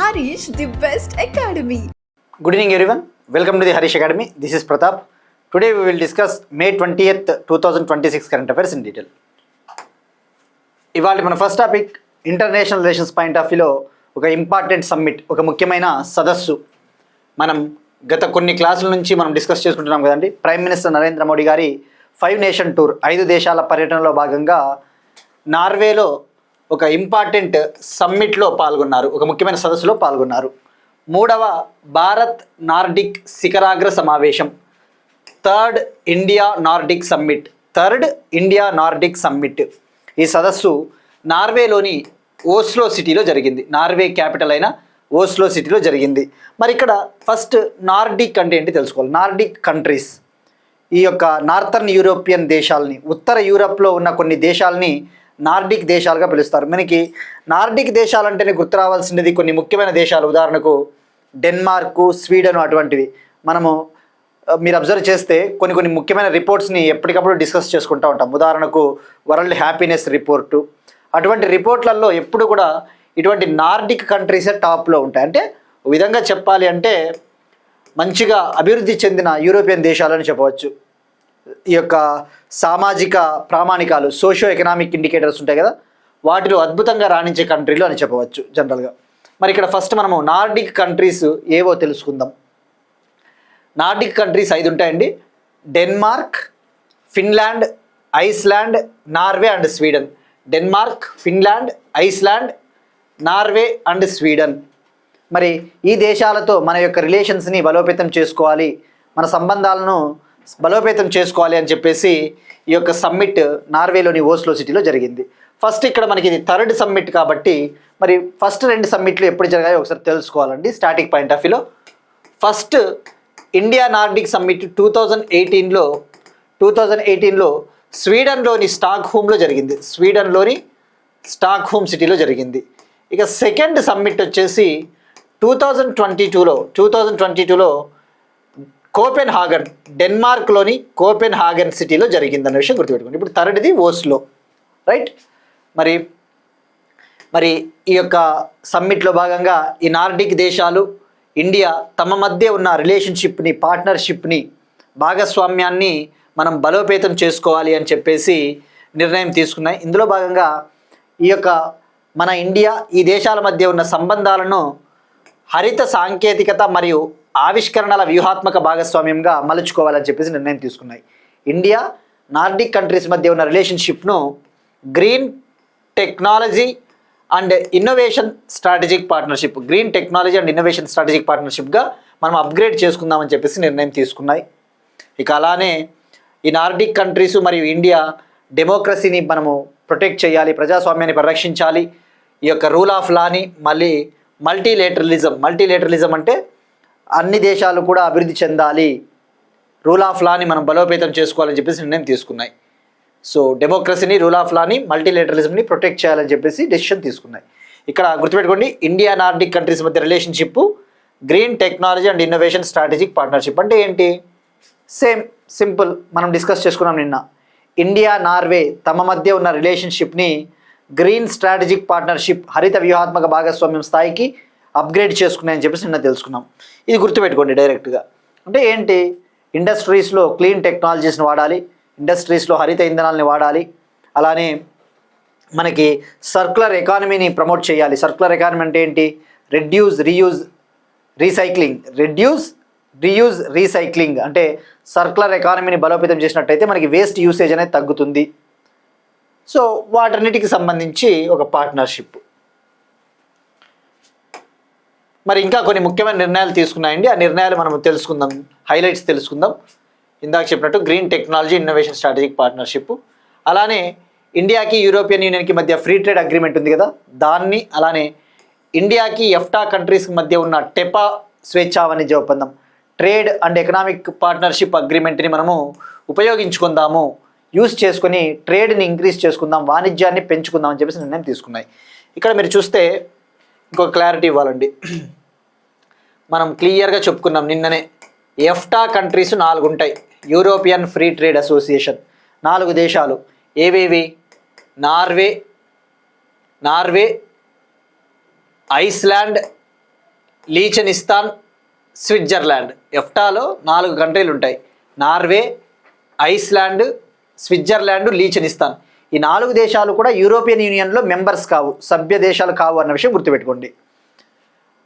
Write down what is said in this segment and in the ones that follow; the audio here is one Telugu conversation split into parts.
Harish, the best academy. Good evening everyone. Welcome to the Harish Academy. This is Pratap. Today we will discuss May 20th, 2026 current affairs in detail. ఇవాళ మన first topic international relations point of వ్యూలో ఒక ఇంపార్టెంట్ సమ్మిట్, ఒక ముఖ్యమైన సదస్సు మనం గత కొన్ని క్లాసుల నుంచి మనం డిస్కస్ చేసుకుంటున్నాం కదండి. ప్రైమ్ మినిస్టర్ నరేంద్ర మోడీ గారి 5 నేషన్ టూర్, 5 దేశాల పర్యటనలో భాగంగా నార్వేలో ఒక ఇంపార్టెంట్ సమ్మిట్లో పాల్గొన్నారు, ఒక ముఖ్యమైన సదస్సులో పాల్గొన్నారు. 3వ భారత్ నార్డిక్ శిఖరాగ్ర సమావేశం, థర్డ్ ఇండియా నార్డిక్ సమ్మిట్. ఈ సదస్సు నార్వేలోని ఓస్లో సిటీలో జరిగింది. నార్వే క్యాపిటల్ అయిన ఓస్లో సిటీలో జరిగింది. మరి ఇక్కడ ఫస్ట్ నార్డిక్ అంటే ఏంటి తెలుసుకోవాలి. నార్డిక్ కంట్రీస్, ఈ యొక్క నార్థర్న్ యూరోపియన్ దేశాలని, ఉత్తర యూరప్లో ఉన్న కొన్ని దేశాలని నార్డిక్ దేశాలుగా పిలుస్తారు. మనకి నార్డిక్ దేశాలు అంటేనే గుర్తు రావాల్సినది కొన్ని ముఖ్యమైన దేశాలు. ఉదాహరణకు డెన్మార్కు, స్వీడన్ అటువంటివి. మనము మీరు అబ్జర్వ్ చేస్తే కొన్ని ముఖ్యమైన రిపోర్ట్స్ని ఎప్పటికప్పుడు డిస్కస్ చేసుకుంటూ ఉంటాం. ఉదాహరణకు వరల్డ్ హ్యాపీనెస్ రిపోర్టు, అటువంటి రిపోర్ట్లలో ఎప్పుడు కూడా ఇటువంటి నార్డిక్ కంట్రీసే టాప్లో ఉంటాయి. అంటే ఒక విధంగా చెప్పాలి అంటే మంచిగా అభివృద్ధి చెందిన యూరోపియన్ దేశాలని చెప్పవచ్చు. ఈ యొక్క సామాజిక ప్రామాణికాలు, సోషియో ఎకనామిక్ ఇండికేటర్స్ ఉంటాయి కదా, వాటిలో అద్భుతంగా రాణించే కంట్రీలు అని చెప్పవచ్చు జనరల్గా. మరి ఇక్కడ ఫస్ట్ మనము నార్డిక్ కంట్రీస్ ఏవో తెలుసుకుందాం. నార్డిక్ కంట్రీస్ 5 ఉంటాయండి. Denmark, Finland, Iceland, Norway and Sweden. Denmark, Finland, Iceland, Norway and Sweden. మరి ఈ దేశాలతో మన యొక్క రిలేషన్స్ని బలోపేతం చేసుకోవాలి, మన సంబంధాలను బలోపేతం చేసుకోవాలి అని చెప్పేసి ఈ యొక్క సమ్మిట్ నార్వేలోని ఓస్లో సిటీలో జరిగింది. ఫస్ట్ ఇక్కడ మనకి ఇది థర్డ్ సమ్మిట్ కాబట్టి మరి ఫస్ట్ 2 సమ్మిట్లు ఎప్పుడు జరిగాయో ఒకసారి తెలుసుకోవాలండి. స్టాటిక్ పాయింట్ ఆఫ్ వ్యూలో ఫస్ట్ ఇండియా నార్డిక్ సమ్మిట్ 2018లో స్వీడన్లోని స్టాక్హోమ్లో జరిగింది. స్వీడన్లోని స్టాక్హోమ్ సిటీలో జరిగింది. ఇక సెకండ్ సమ్మిట్ వచ్చేసి 2022లో కోపెన్హాగన్, డెన్మార్క్లోని కోపెన్హాగన్ సిటీలో జరిగిందన్న విషయం గుర్తుపెట్టుకోండి. ఇప్పుడు థర్డ్ది ఓస్లో, రైట్. మరి ఈ యొక్క సమ్మిట్లో భాగంగా ఈ నార్డిక్ దేశాలు, ఇండియా తమ మధ్య ఉన్న రిలేషన్షిప్ని, పార్ట్నర్షిప్ని, భాగస్వామ్యాన్ని మనం బలోపేతం చేసుకోవాలి అని చెప్పేసి నిర్ణయం తీసుకున్నాయి. ఇందులో భాగంగా ఈ యొక్క మన ఇండియా ఈ దేశాల మధ్య ఉన్న సంబంధాలను హరిత సాంకేతికత మరియు ఆవిష్కరణల వ్యూహాత్మక భాగస్వామ్యంగా మలుచుకోవాలని చెప్పేసి నిర్ణయం తీసుకున్నాయి. ఇండియా నార్డిక్ కంట్రీస్ మధ్య ఉన్న రిలేషన్షిప్ను green technology and innovation strategic పార్ట్నర్షిప్గా మనం అప్గ్రేడ్ చేసుకుందామని చెప్పేసి నిర్ణయం తీసుకున్నాయి. ఇక అలానే ఈ నార్డిక్ కంట్రీస్ మరియు ఇండియా డెమోక్రసీని మనము ప్రొటెక్ట్ చేయాలి, ప్రజాస్వామ్యాన్ని పరిరక్షించాలి, ఈ యొక్క రూల్ ఆఫ్ లాని, మళ్ళీ మల్టీలేటరలిజం అంటే అన్ని దేశాలు కూడా అభివృద్ధి చెందాలి, రూల్ ఆఫ్ లాని మనం బలోపేతం చేసుకోవాలని చెప్పేసి నిర్ణయం తీసుకున్నాయి. సో డెమోక్రసీని, రూల్ ఆఫ్ లాని, మల్టీలేటరలిజంని ప్రొటెక్ట్ చేయాలని చెప్పేసి డెసిషన్ తీసుకున్నాయి. ఇక్కడ గుర్తుపెట్టుకోండి, ఇండియా నార్డిక్ కంట్రీస్ మధ్య relationship green technology and innovation strategic partnership. అంటే ఏంటి? సింపుల్, మనం డిస్కస్ చేసుకున్నాం నిన్న. ఇండియా, నార్వే తమ మధ్య ఉన్న రిలేషన్షిప్ని గ్రీన్ స్ట్రాటజిక్ పార్ట్నర్షిప్, హరిత వ్యూహాత్మక భాగస్వామ్యం స్థాయికి అప్గ్రేడ్ చేసుకున్నాయని చెప్పేసి నిన్న తెలుసుకున్నాం. ఇది గుర్తుపెట్టుకోండి డైరెక్ట్గా. అంటే ఏంటి? ఇండస్ట్రీస్లో క్లీన్ టెక్నాలజీస్ని వాడాలి, ఇండస్ట్రీస్లో హరిత ఇంధనాలని వాడాలి, అలానే మనకి సర్క్యులర్ ఎకానమీని ప్రమోట్ చేయాలి. సర్క్యులర్ ఎకానమీ అంటే ఏంటి? రెడ్యూస్, రీసైక్లింగ్ అంటే సర్క్యులర్ ఎకానమీని బలోపేతం చేసినట్టయితే మనకి వేస్ట్ యూసేజ్ అనేది తగ్గుతుంది. సో వాటన్నిటికి సంబంధించి ఒక పార్ట్నర్షిప్. మరి ఇంకా కొన్ని ముఖ్యమైన నిర్ణయాలు తీసుకున్నాయండి. ఆ నిర్ణయాలు మనం తెలుసుకుందాం, హైలైట్స్ తెలుసుకుందాం. ఇందాక చెప్పినట్టు green technology innovation strategic partnership, అలానే ఇండియాకి యూరోపియన్ యూనియన్కి మధ్య ఫ్రీ ట్రేడ్ అగ్రిమెంట్ ఉంది కదా దాన్ని, అలానే ఇండియాకి ఎఫ్టా కంట్రీస్కి మధ్య ఉన్న టెపా స్వేచ్ఛా వాణిజ్య ఒప్పందం, ట్రేడ్ అండ్ ఎకనామిక్ పార్ట్నర్షిప్ అగ్రిమెంట్ని మనము ఉపయోగించుకుందాము, యూజ్ చేసుకొని ట్రేడ్ని ఇంక్రీజ్ చేసుకుందాం, వాణిజ్యాన్ని పెంచుకుందాం అని చెప్పేసి నిర్ణయం తీసుకున్నాయి. ఇక్కడ మీరు చూస్తే ఇంకొక క్లారిటీ ఇవ్వాలండి. మనం క్లియర్గా చెప్పుకున్నాం నిన్ననే, ఎఫ్టా కంట్రీస్ 4 ఉంటాయి. యూరోపియన్ ఫ్రీ ట్రేడ్ అసోసియేషన్ 4 దేశాలు ఏవేవి? Norway, Iceland, Liechtenstein, Switzerland. ఎఫ్టాలో 4 కంట్రీలు ఉంటాయి. Norway, Iceland, Switzerland, Liechtenstein. ఈ 4 దేశాలు కూడా యూరోపియన్ యూనియన్లో మెంబర్స్ కావు, సభ్య దేశాలు కావు అన్న విషయం గుర్తుపెట్టుకోండి.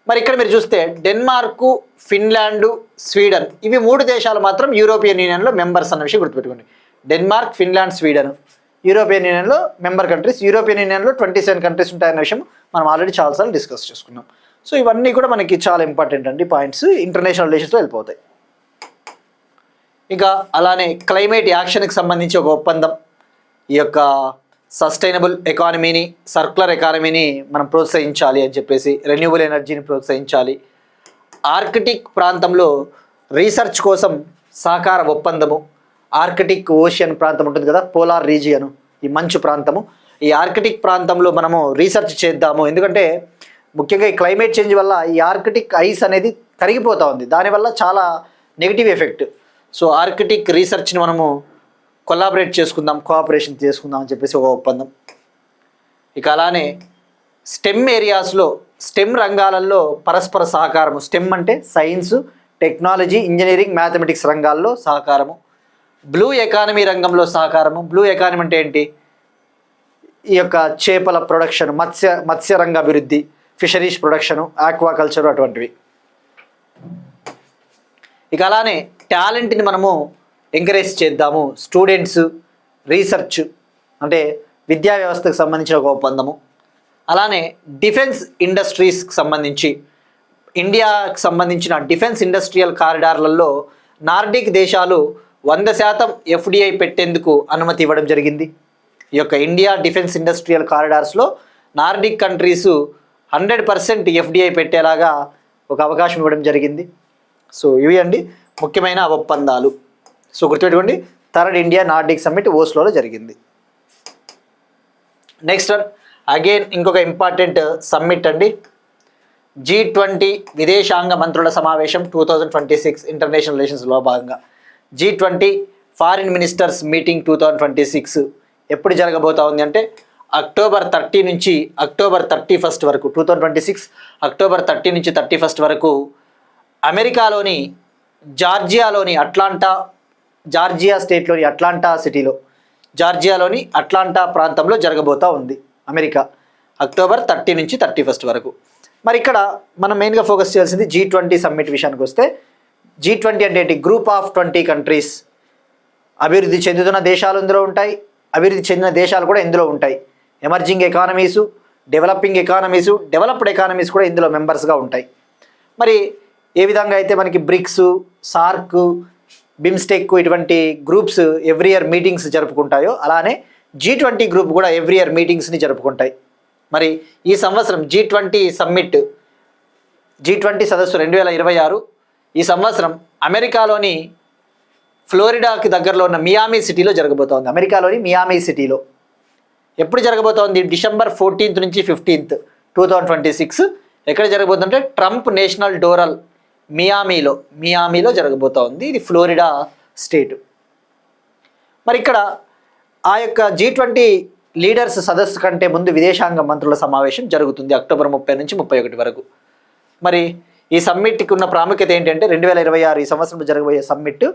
మరి ఇక్కడ మీరు చూస్తే డెన్మార్కు, ఫిన్లాండ్, స్వీడన్ ఇవి 3 దేశాలు మాత్రం యూరోపియన్ యూనియన్లో మెంబర్స్ అన్న విషయం గుర్తుపెట్టుకోండి. డెన్మార్క్, ఫిన్లాండ్, స్వీడన్ యూరోపియన్ యూనియన్లో మెంబర్ కంట్రీస్. యూరోపియన్ యూనియన్లో 27 కంట్రీస్ ఉంటాయన్న విషయం మనం ఆల్రెడీ చాలాసార్లు డిస్కస్ చేసుకున్నాం. సో ఇవన్నీ కూడా మనకి చాలా ఇంపార్టెంట్ అండి పాయింట్స్, ఇంటర్నేషనల్ రిలేషన్స్లో వెళ్ళిపోతాయి. ఇక అలానే క్లైమేట్ యాక్షన్కి సంబంధించి ఒక ఒప్పందం. ఈ యొక్క సస్టైనబుల్ ఎకానమీని, సర్క్యులర్ ఎకానమీని మనం ప్రోత్సహించాలి అని చెప్పేసి, రెన్యూబుల్ ఎనర్జీని ప్రోత్సహించాలి. ఆర్కిటిక్ ప్రాంతంలో రీసెర్చ్ కోసం సహకార ఒప్పందము. ఆర్కిటిక్ ఓషియన్ ప్రాంతం ఉంటుంది కదా, పోలార్ రీజియను, ఈ మంచు ప్రాంతము. ఈ ఆర్కిటిక్ ప్రాంతంలో మనము రీసెర్చ్ చేద్దాము. ఎందుకంటే ముఖ్యంగా ఈ క్లైమేట్ చేంజ్ వల్ల ఈ ఆర్కిటిక్ ఐస్ అనేది కరిగిపోతూ ఉంది, దానివల్ల చాలా నెగిటివ్ ఎఫెక్ట్. సో ఆర్కిటిక్ రీసెర్చ్ని మనము కొలాబరేట్ చేసుకుందాం, కోఆపరేషన్ చేసుకుందాం అని చెప్పేసి ఒక ఒప్పందం. ఇక అలానే స్టెమ్ ఏరియాస్లో, స్టెమ్ రంగాలలో పరస్పర సహకారము. స్టెమ్ అంటే సైన్స్, టెక్నాలజీ, ఇంజనీరింగ్, మ్యాథమెటిక్స్ రంగాల్లో సహకారము. బ్లూ ఎకానమీ రంగంలో సహకారము. బ్లూ ఎకానమీ అంటే ఏంటి? ఈ యొక్క చేపల ప్రొడక్షన్, మత్స్య రంగ అభివృద్ధి, ఫిషరీస్ ప్రొడక్షను, ఆక్వాకల్చర్ అటువంటివి. ఇక అలానే టాలెంట్ని మనము ఎంకరేజ్ చేద్దాము. స్టూడెంట్స్, రీసెర్చ్ అంటే విద్యా వ్యవస్థకు సంబంధించిన ఒక ఒప్పందము. అలానే డిఫెన్స్ ఇండస్ట్రీస్కి సంబంధించి, ఇండియాకి సంబంధించిన డిఫెన్స్ ఇండస్ట్రియల్ కారిడార్లలో నార్డిక్ దేశాలు 100% FDI పెట్టేందుకు అనుమతి ఇవ్వడం జరిగింది. ఈ యొక్క ఇండియా డిఫెన్స్ ఇండస్ట్రియల్ కారిడార్స్లో నార్డిక్ కంట్రీస్ 100% FDI పెట్టేలాగా ఒక అవకాశం ఇవ్వడం జరిగింది. సో ఇవి అండి ముఖ్యమైన ఒప్పందాలు. సో గుర్తుపెట్టుకోండి, 3rd ఇండియా నార్డిక్ సమ్మిట్ ఓస్లోలో జరిగింది. నెక్స్ట్ వన్ అగైన్ ఇంకొక ఇంపార్టెంట్ సమ్మిట్ అండి, G20 విదేశాంగ మంత్రుల సమావేశం 2026 ఇంటర్నేషనల్ రిలేషన్స్లో భాగంగా. G20 ఫారిన్ మినిస్టర్స్ మీటింగ్ 2026 ఎప్పుడు జరగబోతా ఉంది అంటే అక్టోబర్ 30 నుంచి అక్టోబర్ 31 వరకు, 2026 అక్టోబర్ 30 నుంచి 31 వరకు అమెరికాలోని జార్జియా స్టేట్లోని అట్లాంటా సిటీలో, జార్జియాలోని అట్లాంటా ప్రాంతంలో జరగబోతూ ఉంది అమెరికా, అక్టోబర్ 30 నుంచి 31 వరకు. మరి ఇక్కడ మనం మెయిన్గా ఫోకస్ చేయాల్సింది G20 సమ్మిట్ విషయానికి వస్తే. G20 అంటే ఏంటి? Group of 20 countries. అభివృద్ధి చెందుతున్న దేశాలు ఇందులో ఉంటాయి, అభివృద్ధి చెందిన దేశాలు కూడా ఇందులో ఉంటాయి. ఎమర్జింగ్ ఎకానమీసు, డెవలపింగ్ ఎకానమీసు, డెవలప్డ్ ఎకానమీస్ కూడా ఇందులో మెంబర్స్గా ఉంటాయి. మరి ఏ విధంగా అయితే మనకి బ్రిక్స్, సార్క్, బిమ్స్టెక్ ఇటువంటి గ్రూప్స్ ఎవ్రీ ఇయర్ మీటింగ్స్ జరుపుకుంటాయో, అలానే G20 గ్రూప్ కూడా ఎవ్రీ ఇయర్ మీటింగ్స్ని జరుపుకుంటాయి. మరి ఈ సంవత్సరం G20 సమ్మిట్, G20 సదస్సు 2026 ఈ సంవత్సరం అమెరికాలోని ఫ్లోరిడాకి దగ్గరలో ఉన్న మియామి సిటీలో జరగబోతోంది. అమెరికాలోని మియామి సిటీలో ఎప్పుడు జరగబోతోంది? డిసెంబర్ 14 నుంచి 15 2026. ఎక్కడ జరగబోతుందంటే ట్రంప్ నేషనల్ డోరల్ మియామిలో జరగబోతోంది. ఇది ఫ్లోరిడా స్టేట్. మరి ఇక్కడ ఆ యొక్క G20 లీడర్స్ సదస్సు కంటే ముందు విదేశాంగ మంత్రుల సమావేశం జరుగుతుంది అక్టోబర్ 30 నుంచి 31 వరకు. మరి ఈ సమ్మిట్కి ఉన్న ప్రాముఖ్యత ఏంటంటే 2026 ఈ సంవత్సరంలో జరగబోయే సమ్మిట్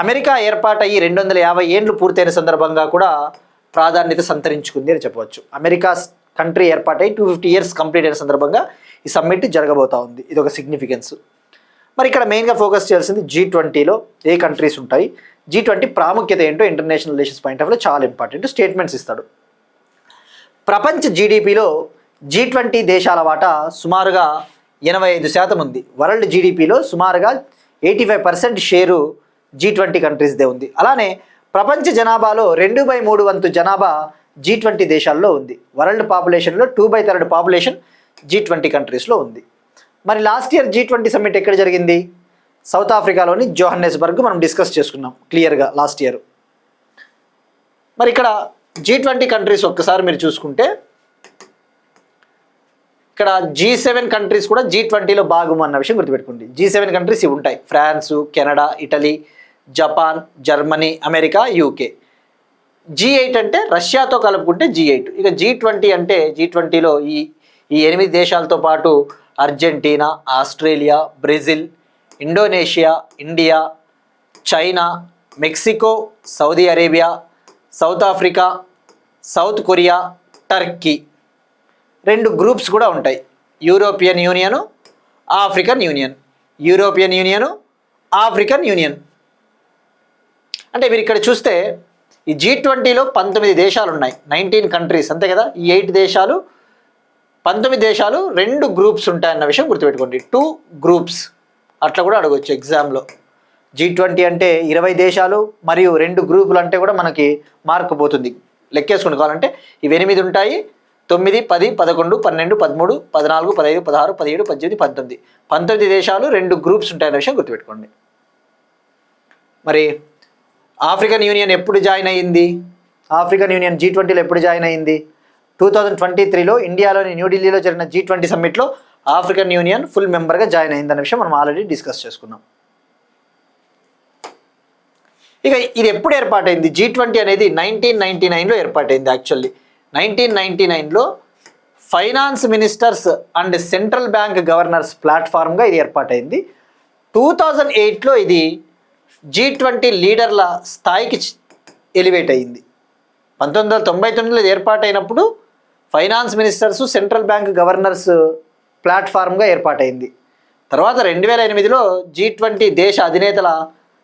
అమెరికా ఏర్పాటయ్యి 250 ఏళ్ళు పూర్తయిన సందర్భంగా కూడా ప్రాధాన్యత సంతరించుకుంది అని చెప్పవచ్చు. అమెరికా కంట్రీ ఏర్పాటై 250 ఇయర్స్ కంప్లీట్ అయిన సందర్భంగా ఈ సమ్మిట్ జరగబోతూ ఉంది. ఇది ఒక సిగ్నిఫికెన్స్. మరి ఇక్కడ మెయిన్గా ఫోకస్ చేయాల్సింది G20లో ఏ కంట్రీస్ ఉంటాయి, G20 ప్రాముఖ్యత ఏంటో ఇంటర్నేషనల్ రిలేషన్స్ పాయింట్ ఆఫ్ వ్యూలో చాలా ఇంపార్టెంట్. స్టేట్మెంట్స్ ఇస్తాడు. ప్రపంచ జీడిపిలో G20 దేశాల వాటా సుమారుగా 85% ఉంది. వరల్డ్ జీడిపిలో సుమారుగా 85% షేరు G20 కంట్రీస్దే ఉంది. అలానే ప్రపంచ జనాభాలో 2/3 వంతు జనాభా G20 దేశాల్లో ఉంది. వరల్డ్ పాపులేషన్లో 2/3 పాపులేషన్ G20 కంట్రీస్లో ఉంది. మరి లాస్ట్ ఇయర్ G20 సమ్మిట్ ఎక్కడ జరిగింది? సౌత్ ఆఫ్రికాలోని జోహన్నెస్బర్గ్ మనం డిస్కస్ చేసుకున్నాం క్లియర్గా లాస్ట్ ఇయర్. మరి ఇక్కడ G20 కంట్రీస్ ఒక్కసారి మీరు చూసుకుంటే ఇక్కడ G7 కంట్రీస్ కూడా G20లో భాగం అన్న విషయం గుర్తుపెట్టుకోండి. G7 కంట్రీస్ ఇవి ఉంటాయి: France, Canada, Italy, Japan, Germany, America, UK. G8 అంటే రష్యాతో కలుపుకుంటే G8. ఇక G20 అంటే G20లో ఈ 8 దేశాలతో పాటు Argentina, Australia, Brazil, Indonesia, India, China, Mexico, Saudi Arabia, south Africa, south Korea, Turkey. 2 groups కూడా ఉంటాయి. European union, African union. European union, African union. అంటే మీరు ఇక్కడ చూస్తే ఈ G20లో 19 దేశాలు ఉన్నాయి, 19 కంట్రీస్ అంతే కదా. ఈ 8 దేశాలు 19 దేశాలు 2 గ్రూప్స్ ఉంటాయన్న విషయం గుర్తుపెట్టుకోండి. 2 గ్రూప్స్ అట్లా కూడా అడగవచ్చు ఎగ్జామ్లో. G20 అంటే 20 దేశాలు మరియు 2 గ్రూపులు అంటే కూడా మనకి మార్కు పోతుంది. లెక్కేసుకుని కావాలంటే ఇవి 8 ఉంటాయి, 9, 10, 11, 12, 13, 14, 15, 16, 17, 18, 19. 19 దేశాలు 2 గ్రూప్స్ ఉంటాయన్న విషయం గుర్తుపెట్టుకోండి. మరి ఆఫ్రికన్ యూనియన్ ఎప్పుడు జాయిన్ అయ్యింది? ఆఫ్రికన్ యూనియన్ G20లో ఎప్పుడు జాయిన్ అయ్యింది? 2023లో ఇండియాలోని న్యూఢిల్లీలో జరిగిన G20 సమ్మిట్లో ఆఫ్రికన్ యూనియన్ ఫుల్ మెంబర్గా జాయిన్ అయిందన్న విషయం మనం ఆల్రెడీ డిస్కస్ చేసుకున్నాం. ఇక ఇది ఎప్పుడు ఏర్పాటైంది? G20 అనేది 1999లో ఏర్పాటైంది. యాక్చువల్లీ 1999లో finance ministers and central bank governors ప్లాట్ఫామ్గా ఇది ఏర్పాటైంది. 2008లో ఇది G20 లీడర్ల స్థాయికి ఎలివేట్ అయింది. 1999లో ఇది ఏర్పాటైనప్పుడు finance ministers, central bank governors ప్లాట్ఫామ్గా ఏర్పాటైంది. తర్వాత 2008లో G20 దేశ అధినేతల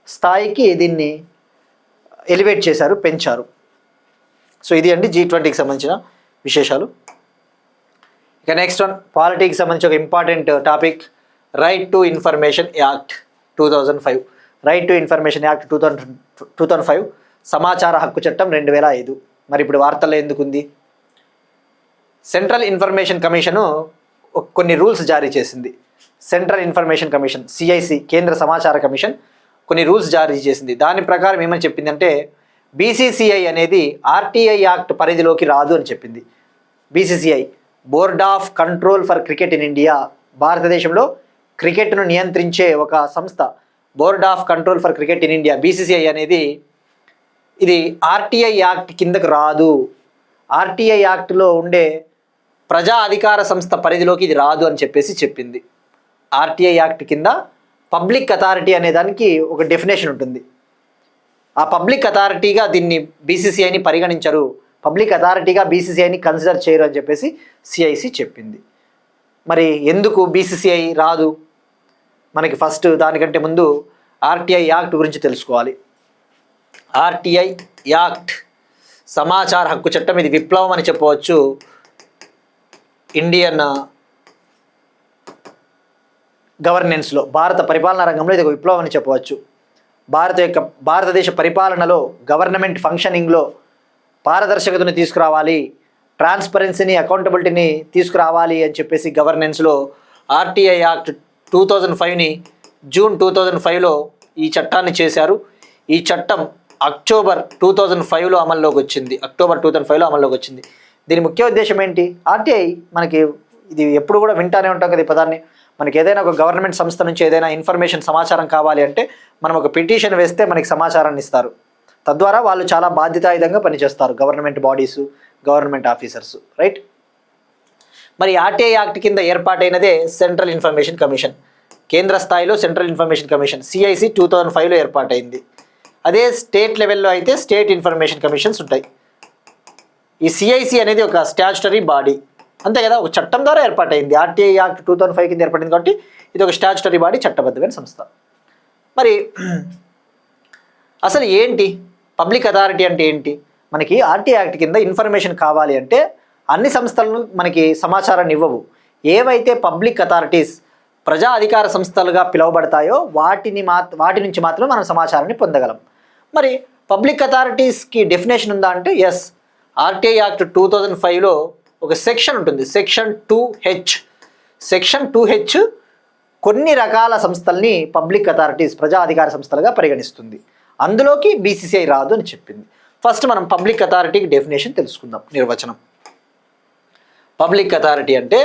స్థాయికి దీన్ని ఎలివేట్ చేశారు, పెంచారు. సో ఇది అండి G20కి సంబంధించిన విశేషాలు. ఇక నెక్స్ట్ వన్, పాలిటీకి సంబంధించి ఒక important topic, right to information act 2005. Right to information act 2005 సమాచార హక్కు చట్టం 2005. మరి ఇప్పుడు వార్తల్లో ఎందుకుంది? సెంట్రల్ ఇన్ఫర్మేషన్ కమిషను కొన్ని రూల్స్ జారీ చేసింది. సెంట్రల్ ఇన్ఫర్మేషన్ కమిషన్ CIC, కేంద్ర సమాచార కమిషన్ కొన్ని రూల్స్ జారీ చేసింది. దాని ప్రకారం ఏమని చెప్పిందంటే BCCI అనేది RTI యాక్ట్ పరిధిలోకి రాదు అని చెప్పింది. BCCI board of control for cricket in India, భారతదేశంలో క్రికెట్ను నియంత్రించే ఒక సంస్థ. Board of control for cricket in India BCCI అనేది ఇది RTI యాక్ట్ కిందకు రాదు. RTI యాక్ట్లో ఉండే ప్రజా అధికార సంస్థ పరిధిలోకి ఇది రాదు అని చెప్పేసి చెప్పింది. RTI యాక్ట్ కింద పబ్లిక్ అథారిటీ అనే దానికి ఒక డెఫినేషన్ ఉంటుంది. ఆ పబ్లిక్ అథారిటీగా దీన్ని BCCIని పరిగణించరు, పబ్లిక్ అథారిటీగా BCCIని కన్సిడర్ చేయరు అని చెప్పేసి CIC చెప్పింది. మరి ఎందుకు BCCI రాదు? మనకి ఫస్ట్ దానికంటే ముందు RTI యాక్ట్ గురించి తెలుసుకోవాలి. RTI యాక్ట్ సమాచార హక్కు చట్టం. ఇది విప్లవం అని చెప్పవచ్చు ఇండియన్ గవర్నెన్స్లో, భారత పరిపాలనా రంగంలో ఇది ఒక విప్లవం అని చెప్పవచ్చు. భారతదేశ పరిపాలనలో, గవర్నమెంట్ ఫంక్షనింగ్లో పారదర్శకతను తీసుకురావాలి, ట్రాన్స్పరెన్సీని, అకౌంటబిలిటీని తీసుకురావాలి అని చెప్పేసి గవర్నెన్స్లో RTI యాక్ట్ 2005ని జూన్ 2005లో ఈ చట్టాన్ని చేశారు. ఈ చట్టం అక్టోబర్ 2005లో అమల్లోకి వచ్చింది. దీని ముఖ్య ఉద్దేశం ఏంటి? RTI మనకి ఇది ఎప్పుడు కూడా వింటానే ఉంటాం కదా ఈ పదాన్ని. మనకి ఏదైనా ఒక గవర్నమెంట్ సంస్థ నుంచి ఏదైనా ఇన్ఫర్మేషన్, సమాచారం కావాలి అంటే మనం ఒక పిటిషన్ వేస్తే మనకి సమాచారాన్ని ఇస్తారు. తద్వారా వాళ్ళు చాలా బాధ్యతాయుతంగా పనిచేస్తారు, government bodies, government officers, right. మరి RTI యాక్ట్ కింద ఏర్పాటైనదే సెంట్రల్ ఇన్ఫర్మేషన్ కమిషన్. కేంద్ర స్థాయిలో సెంట్రల్ ఇన్ఫర్మేషన్ కమిషన్ CIC 2005లో ఏర్పాటైంది. అదే స్టేట్ లెవెల్లో అయితే స్టేట్ ఇన్ఫర్మేషన్ కమిషన్స్ ఉంటాయి. ఈ CIC అనేది ఒక స్టాచ్యుటరీ బాడీ, అంతే కదా, ఒక చట్టం ద్వారా ఏర్పాటైంది. RTI యాక్ట్ 2005 కింద ఏర్పడింది కాబట్టి ఇది ఒక స్టాచ్యుటరీ బాడీ, చట్టబద్ధమైన సంస్థ. మరి అసలు ఏంటి పబ్లిక్ అథారిటీ అంటే ఏంటి? మనకి RTI యాక్ట్ కింద ఇన్ఫర్మేషన్ కావాలి అంటే అన్ని సంస్థలను మనకి సమాచారాన్ని ఇవ్వవు. ఏవైతే పబ్లిక్ అథారిటీస్, ప్రజా అధికార సంస్థలుగా పిలువబడతాయో వాటి నుంచి మాత్రం మనం సమాచారాన్ని పొందగలం. మరి పబ్లిక్ అథారిటీస్కి డెఫినేషన్ ఉందా అంటే ఎస్. RTI యాక్ట్ 2005లో ఒక సెక్షన్ ఉంటుంది, సెక్షన్ 2H. సెక్షన్ 2H కొన్ని రకాల సంస్థల్ని పబ్లిక్ అథారిటీస్, ప్రజా అధికార సంస్థలుగా పరిగణిస్తుంది. అందులోకి BCCI రాదు అని చెప్పింది. ఫస్ట్ మనం పబ్లిక్ అథారిటీకి డెఫినేషన్ తెలుసుకుందాం, నిర్వచనం. పబ్లిక్ అథారిటీ అంటే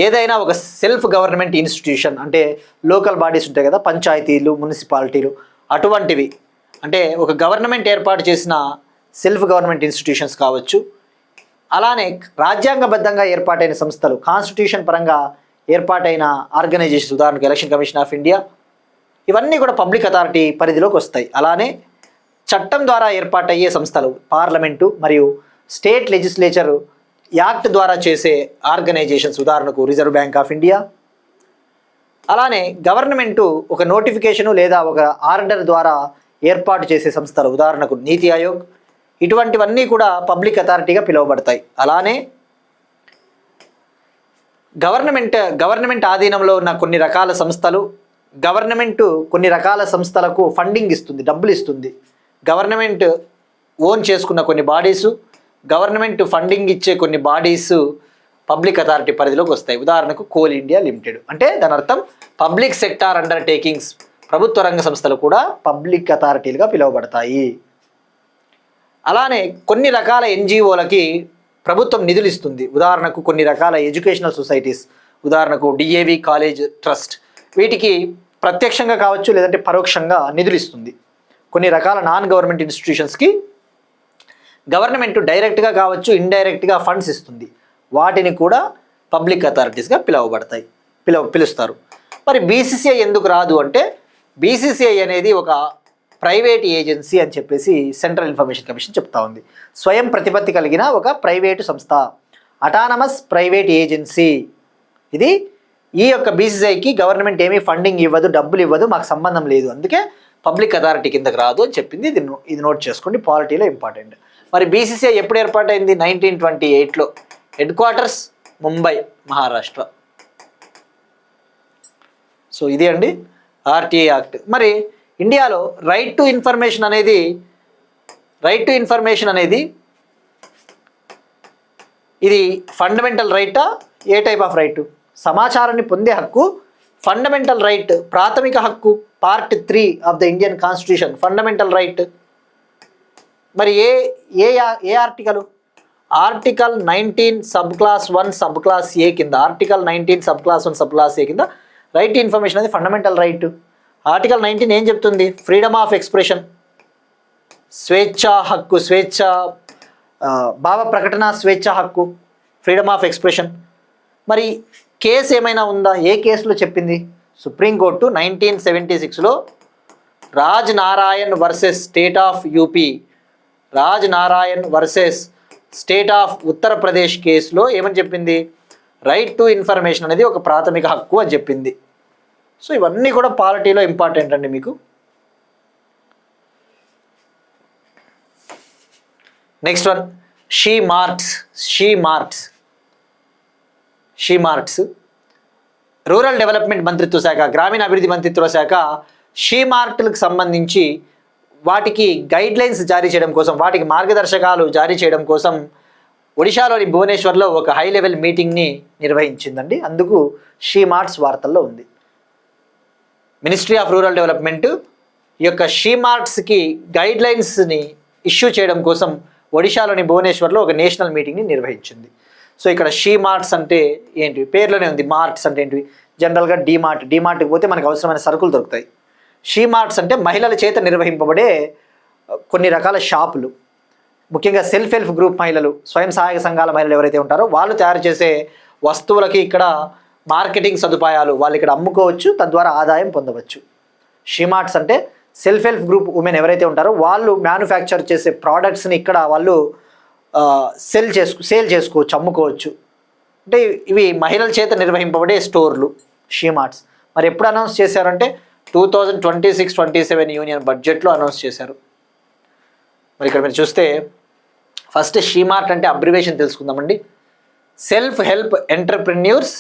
ఏదైనా ఒక సెల్ఫ్ గవర్నమెంట్ ఇన్స్టిట్యూషన్, అంటే లోకల్ బాడీస్ ఉంటాయి కదా, పంచాయతీలు, మున్సిపాలిటీలు, అటువంటివి. అంటే ఒక గవర్నమెంట్ ఏర్పాటు చేసిన సెల్ఫ్ గవర్నమెంట్ ఇన్స్టిట్యూషన్స్ కావచ్చు. అలానే రాజ్యాంగబద్ధంగా ఏర్పాటైన సంస్థలు, కాన్స్టిట్యూషన్ పరంగా ఏర్పాటైన ఆర్గనైజేషన్స్, ఉదాహరణకు ఎలక్షన్ కమిషన్ ఆఫ్ ఇండియా, ఇవన్నీ కూడా పబ్లిక్ అథారిటీ పరిధిలోకి వస్తాయి. అలానే చట్టం ద్వారా ఏర్పాటయ్యే సంస్థలు, పార్లమెంటు మరియు స్టేట్ లెజిస్లేచర్ యాక్ట్ ద్వారా చేసే ఆర్గనైజేషన్స్, ఉదాహరణకు రిజర్వ్ బ్యాంక్ ఆఫ్ ఇండియా. అలానే గవర్నమెంటు ఒక నోటిఫికేషను లేదా ఒక ఆర్డర్ ద్వారా ఏర్పాటు చేసే సంస్థలు, ఉదాహరణకు నీతి ఆయోగ్, ఇటువంటివన్నీ కూడా పబ్లిక్ అథారిటీగా పిలువబడతాయి. అలానే గవర్నమెంట్ ఆధీనంలో ఉన్న కొన్ని రకాల సంస్థలు, గవర్నమెంటు కొన్ని రకాల సంస్థలకు ఫండింగ్ ఇస్తుంది, డబ్బులు ఇస్తుంది. గవర్నమెంట్ ఓన్ చేసుకున్న కొన్ని బాడీసు, గవర్నమెంట్ ఫండింగ్ ఇచ్చే కొన్ని బాడీసు పబ్లిక్ అథారిటీ పరిధిలోకి వస్తాయి. ఉదాహరణకు కోల్ ఇండియా లిమిటెడ్ అంటే దాని అర్థం పబ్లిక్ సెక్టార్ అండర్టేకింగ్స్, ప్రభుత్వ రంగ సంస్థలు కూడా పబ్లిక్ అథారిటీలుగా పిలువబడతాయి. అలానే కొన్ని రకాల ఎన్జిఓలకి ప్రభుత్వం నిధులు ఇస్తుంది. ఉదాహరణకు కొన్ని రకాల ఎడ్యుకేషనల్ సొసైటీస్, ఉదాహరణకు డిఏవి కాలేజ్ ట్రస్ట్, వీటికి ప్రత్యక్షంగా కావచ్చు లేదంటే పరోక్షంగా నిధులు ఇస్తుంది. కొన్ని రకాల నాన్ గవర్నమెంట్ ఇన్స్టిట్యూషన్స్కి గవర్నమెంట్ డైరెక్ట్గా కావచ్చు ఇండైరెక్ట్గా ఫండ్స్ ఇస్తుంది. వాటిని కూడా పబ్లిక్ అథారిటీస్గా పిలుస్తారు. మరి బీసీసీఐ ఎందుకు రాదు అంటే, బీసీసీఐ అనేది ఒక ప్రైవేట్ ఏజెన్సీ అని చెప్పేసి సెంట్రల్ ఇన్ఫర్మేషన్ కమిషన్ చెప్తా ఉంది. స్వయం ప్రతిపత్తి కలిగిన ఒక ప్రైవేటు సంస్థ, అటానమస్ ప్రైవేట్ ఏజెన్సీ ఇది. ఈ యొక్క బీసీసీఐకి గవర్నమెంట్ ఏమీ ఫండింగ్ ఇవ్వదు, డబ్బులు ఇవ్వదు, మాకు సంబంధం లేదు, అందుకే పబ్లిక్ అథారిటీ కిందకు రాదు అని చెప్పింది. ఇది నోట్ చేసుకోండి, పాలిటీలో ఇంపార్టెంట్. మరి బీసీసీఐ ఎప్పుడు ఏర్పాటైంది? 1928లో. Headquarters Mumbai, Maharashtra. So ఇది అండి ఆర్టీఐ యాక్ట్. మరి ఇండియాలో రైట్ టు ఇన్ఫర్మేషన్ అనేది ఇది ఫండమెంటల్ రైటా, ఏ టైప్ ఆఫ్ రైట్? సమాచారాన్ని పొందే హక్కు ఫండమెంటల్ రైట్, ప్రాథమిక హక్కు, part 3 of the Indian constitution, fundamental right. మరి ఏ article? Article 19 sub clause 1 sub clause A కింద, article 19 sub clause 1 sub clause A కింద రైట్ టు ఇన్ఫర్మేషన్ అనేది ఫండమెంటల్ రైట్. ఆర్టికల్ 19 ఏం చెప్తుంది? ఫ్రీడమ్ ఆఫ్ ఎక్స్ప్రెషన్, స్వేచ్ఛా హక్కు, భావ ప్రకటన స్వేచ్ఛా హక్కు, ఫ్రీడమ్ ఆఫ్ ఎక్స్ప్రెషన్. మరి కేసు ఏమైనా ఉందా? ఏ కేసులో చెప్పింది? సుప్రీంకోర్టు 1976లో Raj Narain versus state of UP, Raj Narain versus state of Uttar Pradesh కేసులో ఏమని చెప్పింది? రైట్ టు ఇన్ఫర్మేషన్ అనేది ఒక ప్రాథమిక హక్కు అని చెప్పింది. సో ఇవన్నీ కూడా పాలిటీలో ఇంపార్టెంట్ అండి మీకు. Next one, she marts rural development మంత్రిత్వ శాఖ, గ్రామీణ అభివృద్ధి మంత్రిత్వ శాఖ షీ మార్ట్లకు సంబంధించి వాటికి గైడ్ లైన్స్ జారీ చేయడం కోసం, వాటికి మార్గదర్శకాలు జారీ చేయడం కోసం ఒడిశాలోని భువనేశ్వర్లో ఒక హై లెవెల్ మీటింగ్ని నిర్వహించిందండి. అందుకు షీ మార్ట్స్ వార్తల్లో ఉంది. మినిస్ట్రీ ఆఫ్ రూరల్ డెవలప్మెంట్ ఈ యొక్క షీ మార్ట్స్కి గైడ్ లైన్స్ని ఇష్యూ చేయడం కోసం ఒడిశాలోని భువనేశ్వర్లో ఒక నేషనల్ మీటింగ్ని నిర్వహించింది. సో ఇక్కడ షీ మార్ట్స్ అంటే ఏంటివి? పేర్లోనే ఉంది. మార్ట్స్ అంటే ఏంటివి? జనరల్గా డీమార్ట్కి పోతే మనకు అవసరమైన సరుకులు దొరుకుతాయి. షీ మార్ట్స్ అంటే మహిళల చేత నిర్వహింపబడే కొన్ని రకాల షాపులు, ముఖ్యంగా సెల్ఫ్ హెల్ప్ గ్రూప్ మహిళలు, స్వయం సహాయక సంఘాల మహిళలు ఎవరైతే ఉంటారో వాళ్ళు తయారు చేసే వస్తువులకి ఇక్కడ మార్కెటింగ్ సదుపాయాలు వాళ్ళు ఇక్కడ అమ్ముకోవచ్చు, తద్వారా ఆదాయం పొందవచ్చు. షీ మార్ట్స్ అంటే సెల్ఫ్ హెల్ప్ గ్రూప్ ఉమెన్ ఎవరైతే ఉంటారో వాళ్ళు మ్యానుఫ్యాక్చర్ చేసే ప్రోడక్ట్స్ని ఇక్కడ వాళ్ళు సేల్ చేసుకోవచ్చు, అమ్ముకోవచ్చు. అంటే ఇవి మహిళల చేత నిర్వహింపబడే స్టోర్లు షీ మార్ట్స్. మరి ఎప్పుడు అనౌన్స్ చేశారంటే 2026-27 యూనియన్ బడ్జెట్లో అనౌన్స్ చేశారు. మరి ఇక్కడ మీరు చూస్తే ఫస్ట్ షీ మార్ట్ అంటే అబ్రివేషన్ తెలుసుకుందామండి. Self help entrepreneurs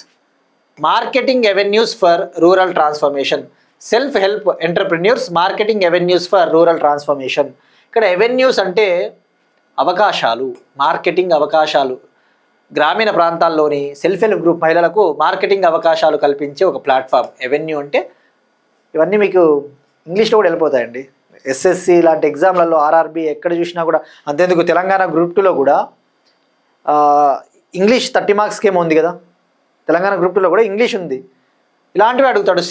marketing avenues for rural transformation. Self help entrepreneurs marketing avenues for rural transformation. ఇక్కడ అవెన్యూస్ అంటే అవకాశాలు, మార్కెటింగ్ అవకాశాలు. గ్రామీణ ప్రాంతాల్లోని సెల్ఫ్ హెల్ప్ గ్రూప్ మహిళలకు మార్కెటింగ్ అవకాశాలు కల్పించే ఒక ప్లాట్ఫామ్. అవెన్యూ అంటే ఇవన్నీ మీకు ఇంగ్లీష్లో కూడా వెళ్ళిపోతాయండి. ఎస్ఎస్సి లాంటి ఎగ్జామ్లలో, ఆర్ఆర్బి ఎక్కడ చూసినా కూడా అంతేందుకు తెలంగాణ గ్రూప్ 2లో కూడా ఇంగ్లీష్ 30 మార్క్స్కి ఏమో ఉంది కదా. తెలంగాణ గ్రూప్ 2లో కూడా ఇంగ్లీష్ ఉంది. ఇలాంటివి అడుగుతాడు.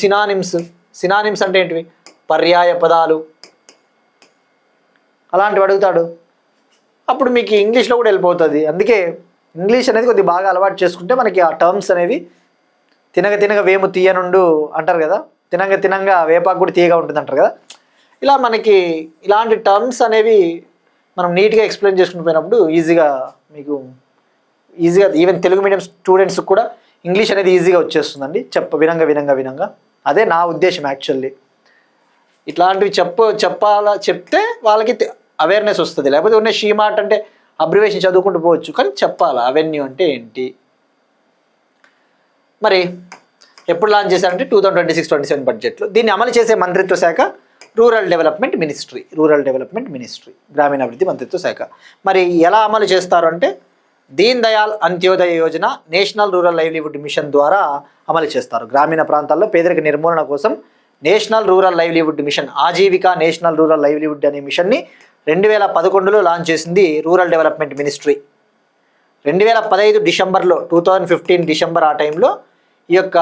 సినానిమ్స్ అంటే ఏంటివి? పర్యాయ పదాలు, అలాంటివి అడుగుతాడు. అప్పుడు మీకు ఇంగ్లీష్లో కూడా వెళ్ళిపోతుంది. అందుకే ఇంగ్లీష్ అనేది కొద్దిగా బాగా అలవాటు చేసుకుంటే మనకి ఆ టర్మ్స్ అనేవి తినగ తినగ వేము తీయనుండు అంటారు కదా, తినంగా తినంగా వేపాకు కూడా తీయగా ఉంటుంది అంటారు కదా. ఇలా మనకి ఇలాంటి టర్మ్స్ అనేవి మనం నీట్గా ఎక్స్ప్లెయిన్ చేసుకుని పోయినప్పుడు మీకు ఈజీగా ఈవెన్ తెలుగు మీడియం స్టూడెంట్స్కి కూడా ఇంగ్లీష్ అనేది ఈజీగా వచ్చేస్తుందండి వినంగా. అదే నా ఉద్దేశం యాక్చువల్లీ. ఇట్లాంటివి చెప్తే వాళ్ళకి అవేర్నెస్ వస్తుంది. లేకపోతే ఉన్న షీమార్ట్ అంటే అబ్రివేషన్ చదువుకుంటూ పోవచ్చు, కానీ చెప్పాలా అవెన్యూ అంటే ఏంటి. మరి ఎప్పుడు లాంచ్ చేశారంటే 2026-27 బడ్జెట్లో. దీన్ని అమలు చేసే మంత్రిత్వ శాఖ రూరల్ డెవలప్మెంట్ మినిస్ట్రీ, గ్రామీణాభివృద్ధి మంత్రిత్వ శాఖ. మరి ఎలా అమలు చేస్తారు అంటే Deen Dayal Antyodaya Yojana, national rural livelihood mission ద్వారా అమలు చేస్తారు. గ్రామీణ ప్రాంతాల్లో పేదరిక నిర్మూలన కోసం national rural livelihood mission, Aajeevika national rural livelihood అనే మిషన్ని 2011లో లాంచ్ చేసింది రూరల్ డెవలప్మెంట్ మినిస్ట్రీ. 2015 డిసెంబర్లో 2015 డిసెంబర్ ఆ టైంలో ఈ యొక్క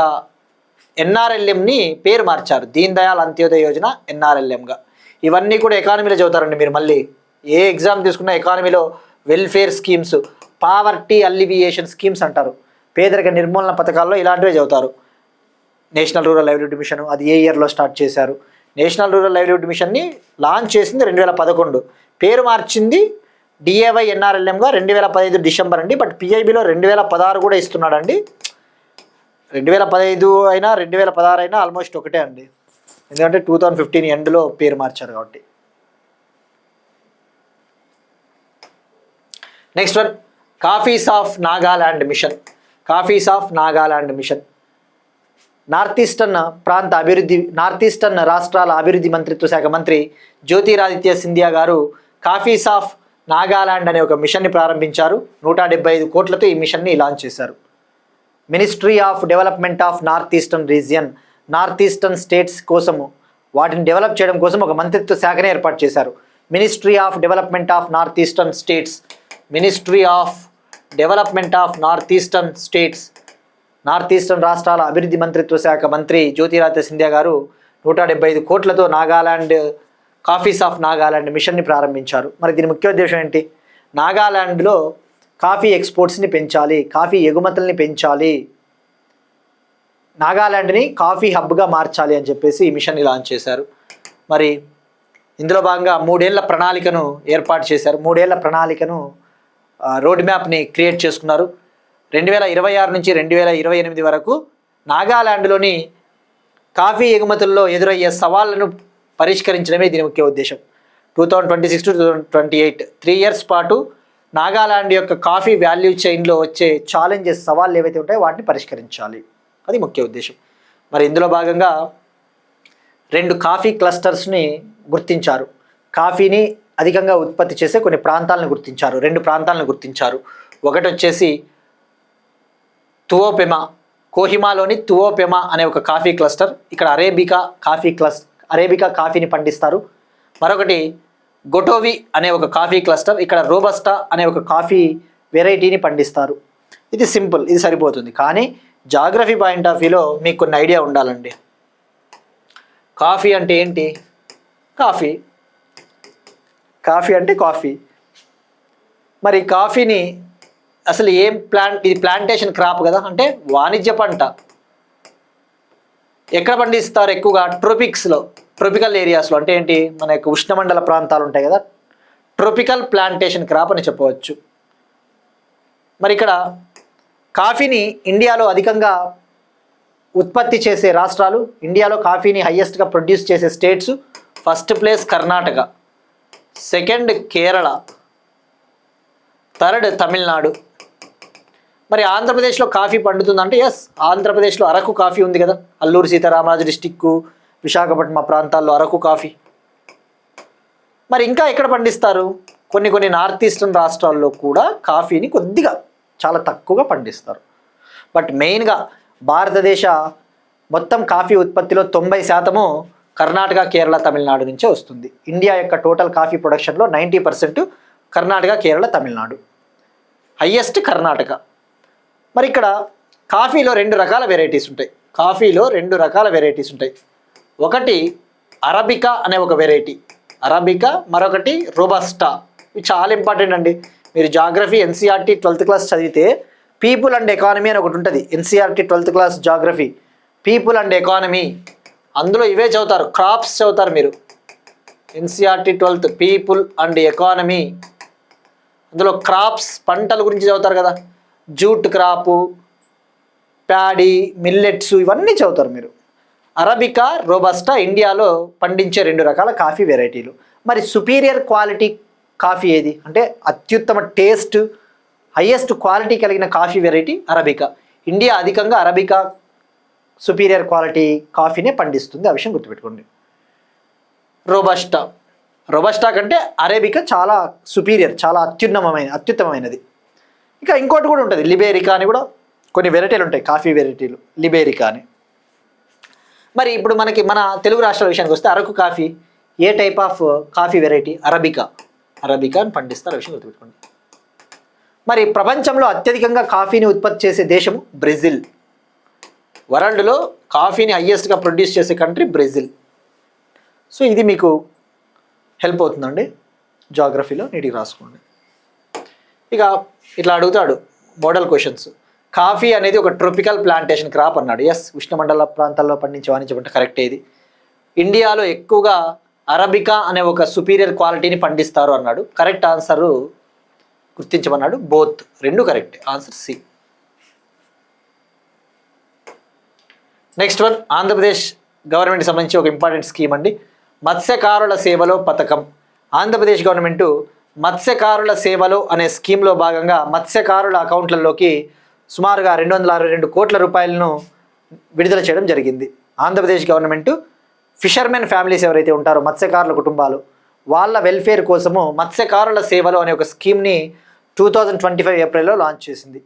ఎన్ఆర్ఎల్ఎంని పేరు మార్చారు, దీన్ దయాల్ అంత్యోదయ యోజన ఎన్ఆర్ఎల్ఎంగా. ఇవన్నీ కూడా ఎకానమీలో చదువుతారండి మీరు. మళ్ళీ ఏ ఎగ్జామ్ తీసుకున్నా ఎకానమీలో వెల్ఫేర్ స్కీమ్స్, పావర్టీ అల్లివియేషన్ స్కీమ్స్ అంటారు, పేదరిక నిర్మూలన పథకాల్లో ఇలాంటివే చదువుతారు. నేషనల్ రూరల్ లైవ్లీవుడ్ మిషన్ అది ఏ ఇయర్లో స్టార్ట్ చేశారు? నేషనల్ రూరల్ లైవ్లీవుడ్ మిషన్ని లాంచ్ చేసింది 2011, పేరు మార్చింది డిఏవై ఎన్ఆర్ఎల్ఎంగా 2015 డిసెంబర్ అండి. బట్ పిఐబిలో 2016 కూడా ఇస్తున్నాడండి. 2015 అయినా 2016 అయినా ఆల్మోస్ట్ ఒకటే అండి, ఎందుకంటే 2015 ఎండ్లో పేరు మార్చారు కాబట్టి. Next one, coffees of Nagaland mission. North eastern రాష్ట్రాల అభివృద్ధి మంత్రిత్వ శాఖ మంత్రి జ్యోతిరాదిత్య సింధియా గారు కాఫీస్ ఆఫ్ నాగాల్యాండ్ అనే ఒక మిషన్ని ప్రారంభించారు. 175 కోట్లతో ఈ మిషన్ని లాంచ్ చేశారు. Ministry of development of north eastern region, north eastern states కోసము వాటిని డెవలప్ చేయడం కోసం ఒక మంత్రిత్వ శాఖనే ఏర్పాటు చేశారు. Ministry of development of north eastern states, north eastern రాష్ట్రాల అభివృద్ధి మంత్రిత్వ శాఖ మంత్రి జ్యోతిరాదిత్య సింధియా గారు 175 కోట్లతో కాఫీస్ ఆఫ్ నాగాల్యాండ్ మిషన్ని ప్రారంభించారు. మరి దీని ముఖ్య ఉద్దేశం ఏంటి? నాగాల్యాండ్లో కాఫీ ఎక్స్పోర్ట్స్ని పెంచాలి, కాఫీ ఎగుమతుల్ని పెంచాలి, నాగాల్యాండ్ని కాఫీ హబ్గా మార్చాలి అని చెప్పేసి ఈ మిషన్ని లాంచ్ చేశారు. మరి ఇందులో భాగంగా 3 ఏళ్ల ప్రణాళికను ఏర్పాటు చేశారు. 3 ఏళ్ల ప్రణాళికను రోడ్ మ్యాప్ని క్రియేట్ చేసుకున్నారు. 2026 నుంచి 2028 వరకు నాగాల్యాండ్లోని కాఫీ ఎగుమతుల్లో ఎదురయ్యే సవాళ్లను పరిష్కరించడమే దీని ముఖ్య ఉద్దేశం. 2026 to 2028 3 years పాటు నాగాల్యాండ్ యొక్క కాఫీ వాల్యూ చైన్లో వచ్చే ఛాలెంజెస్, సవాళ్ళు ఏవైతే ఉంటాయో వాటిని పరిష్కరించాలి, అది ముఖ్య ఉద్దేశం. మరి ఇందులో భాగంగా 2 కాఫీ క్లస్టర్స్ని గుర్తించారు. కాఫీని అధికంగా ఉత్పత్తి చేసే కొన్ని ప్రాంతాలను గుర్తించారు. 2 ప్రాంతాలను గుర్తించారు. ఒకటి వచ్చేసి తువోపెమా, కోహిమాలోని తువోపెమా అనే ఒక కాఫీ క్లస్టర్. ఇక్కడ అరేబికా కాఫీని పండిస్తారు. మరొకటి గొటోవి అనే ఒక కాఫీ క్లస్టర్. ఇక్కడ రోబస్టా అనే ఒక కాఫీ వెరైటీని పండిస్తారు. ఇది సింపుల్, ఇది సరిపోతుంది. కానీ జాగ్రఫీ పాయింట్ ఆఫ్ వ్యూలో మీకు కొన్ని ఐడియా ఉండాలండి. కాఫీ అంటే ఏంటి? కాఫీ అంటే కాఫీ. మరి కాఫీని అసలు ఏం ఇది ప్లాంటేషన్ క్రాప్ కదా, అంటే వాణిజ్య పంట. ఎక్కడ పండిస్తారు ఎక్కువగా? ట్రోపికల్ ఏరియాస్లో. అంటే ఏంటి? మన యొక్క ఉష్ణమండల ప్రాంతాలు ఉంటాయి కదా, ట్రోపికల్ ప్లాంటేషన్ క్రాప్ అని చెప్పవచ్చు. మరి ఇక్కడ కాఫీని ఇండియాలో అధికంగా ఉత్పత్తి చేసే రాష్ట్రాలు, ఇండియాలో కాఫీని హైయెస్ట్గా ప్రొడ్యూస్ చేసే states, first place Karnataka, second Kerala, third Tamil Nadu. మరి ఆంధ్రప్రదేశ్లో కాఫీ పండుతుందంటే ఎస్, ఆంధ్రప్రదేశ్లో అరకు కాఫీ ఉంది కదా, అల్లూరు సీతారామరాజు డిస్టిక్కు, విశాఖపట్నం ప్రాంతాల్లో అరకు కాఫీ. మరి ఇంకా ఎక్కడ పండిస్తారు? కొన్ని నార్త్ ఈస్టర్న్ రాష్ట్రాల్లో కూడా కాఫీని కొద్దిగా చాలా తక్కువగా పండిస్తారు. బట్ మెయిన్గా భారతదేశ మొత్తం కాఫీ ఉత్పత్తిలో 90% కర్ణాటక, కేరళ, తమిళనాడు నుంచే వస్తుంది. ఇండియా యొక్క టోటల్ కాఫీ ప్రొడక్షన్లో 90% కర్ణాటక, కేరళ, తమిళనాడు. హయ్యెస్ట్ కర్ణాటక. మరి ఇక్కడ కాఫీలో 2 రకాల వెరైటీస్ ఉంటాయి. ఒకటి అరబికా అనే ఒక వెరైటీ, మరొకటి రోబస్టా. ఇవి చాలా ఇంపార్టెంట్ అండి. మీరు జాగ్రఫీ, ఎన్సీఆర్టీ 12th క్లాస్ చదివితే పీపుల్ అండ్ ఎకానమీ అని ఒకటి ఉంటుంది, NCERT 12th class geography. People and economy, అందులో ఇవే చదువుతారు, క్రాప్స్ చదువుతారు మీరు. NCERT 12th people and economy, అందులో క్రాప్స్ పంటల గురించి చదువుతారు కదా, జూట్ క్రాపు, ప్యాడీ, మిల్లెట్స్, ఇవన్నీ చదువుతారు మీరు. అరబికా, రోబస్టా ఇండియాలో పండించే 2 రకాల కాఫీ వెరైటీలు. మరి సుపీరియర్ క్వాలిటీ కాఫీ ఏది అంటే అత్యుత్తమ టేస్ట్, హయ్యెస్ట్ క్వాలిటీ కలిగిన కాఫీ వెరైటీ అరబికా. ఇండియా అధికంగా అరబికా సుపీరియర్ క్వాలిటీ కాఫీనే పండిస్తుంది, ఆ విషయం గుర్తుపెట్టుకోండి. రోబస్టా కంటే అరేబికా చాలా సుపీరియర్, చాలా అత్యుత్తమమైనది. ఇంకా ఇంకోటి కూడా ఉంటుంది, లిబేరికా అని కూడా కొన్ని వెరైటీలు ఉంటాయి, కాఫీ వెరైటీలు, లిబేరికా అని. మరి ఇప్పుడు మన తెలుగు రాష్ట్రాల విషయానికి వస్తే Araku coffee A type of coffee variety? Arabica అని పండిస్తారు, ఆ విషయం గుర్తుపెట్టుకోండి. మరి ప్రపంచంలో అత్యధికంగా కాఫీని ఉత్పత్తి చేసే దేశము బ్రెజిల్. వరల్డ్లో కాఫీని హయ్యెస్ట్గా ప్రొడ్యూస్ చేసే కంట్రీ బ్రెజిల్. సో ఇది మీకు హెల్ప్ అవుతుందండి జాగ్రఫీలో, నీటికి రాసుకోండి. ఇక ఇట్లా అడుగుతాడు మోడల్ క్వశ్చన్స్. కాఫీ అనేది ఒక ట్రోపికల్ ప్లాంటేషన్ క్రాప్ అన్నాడు. ఎస్, ఉష్ణమండల ప్రాంతాల్లో పండించే వాణిజ్య పంట, కరెక్ట్. ఇది ఇండియాలో ఎక్కువగా అరబికా అనే ఒక సుపీరియర్ క్వాలిటీని పండిస్తారు అన్నాడు. కరెక్ట్ ఆన్సరు గుర్తించమన్నాడు. Both, 2 correct. Answer C. Next one, Andhra Pradesh గవర్నమెంట్కి సంబంధించి ఒక ఇంపార్టెంట్ స్కీమ్ అండి, మత్స్యకారుల సేవలో పథకం. ఆంధ్రప్రదేశ్ గవర్నమెంటు మత్స్యకారుల సేవలో అనే స్కీమ్లో భాగంగా మత్స్యకారుల అకౌంట్లలోకి సుమారుగా 262 కోట్ల రూపాయలను విడుదల చేయడం జరిగింది. ఆంధ్రప్రదేశ్ గవర్నమెంటు ఫిషర్మెన్ ఫ్యామిలీస్ ఎవరైతే ఉంటారో, మత్స్యకారుల కుటుంబాలు, వాళ్ళ వెల్ఫేర్ కోసము మత్స్యకారుల సేవలు అనే ఒక స్కీమ్ని 2025 ఏప్రిల్లో లాంచ్ చేసింది.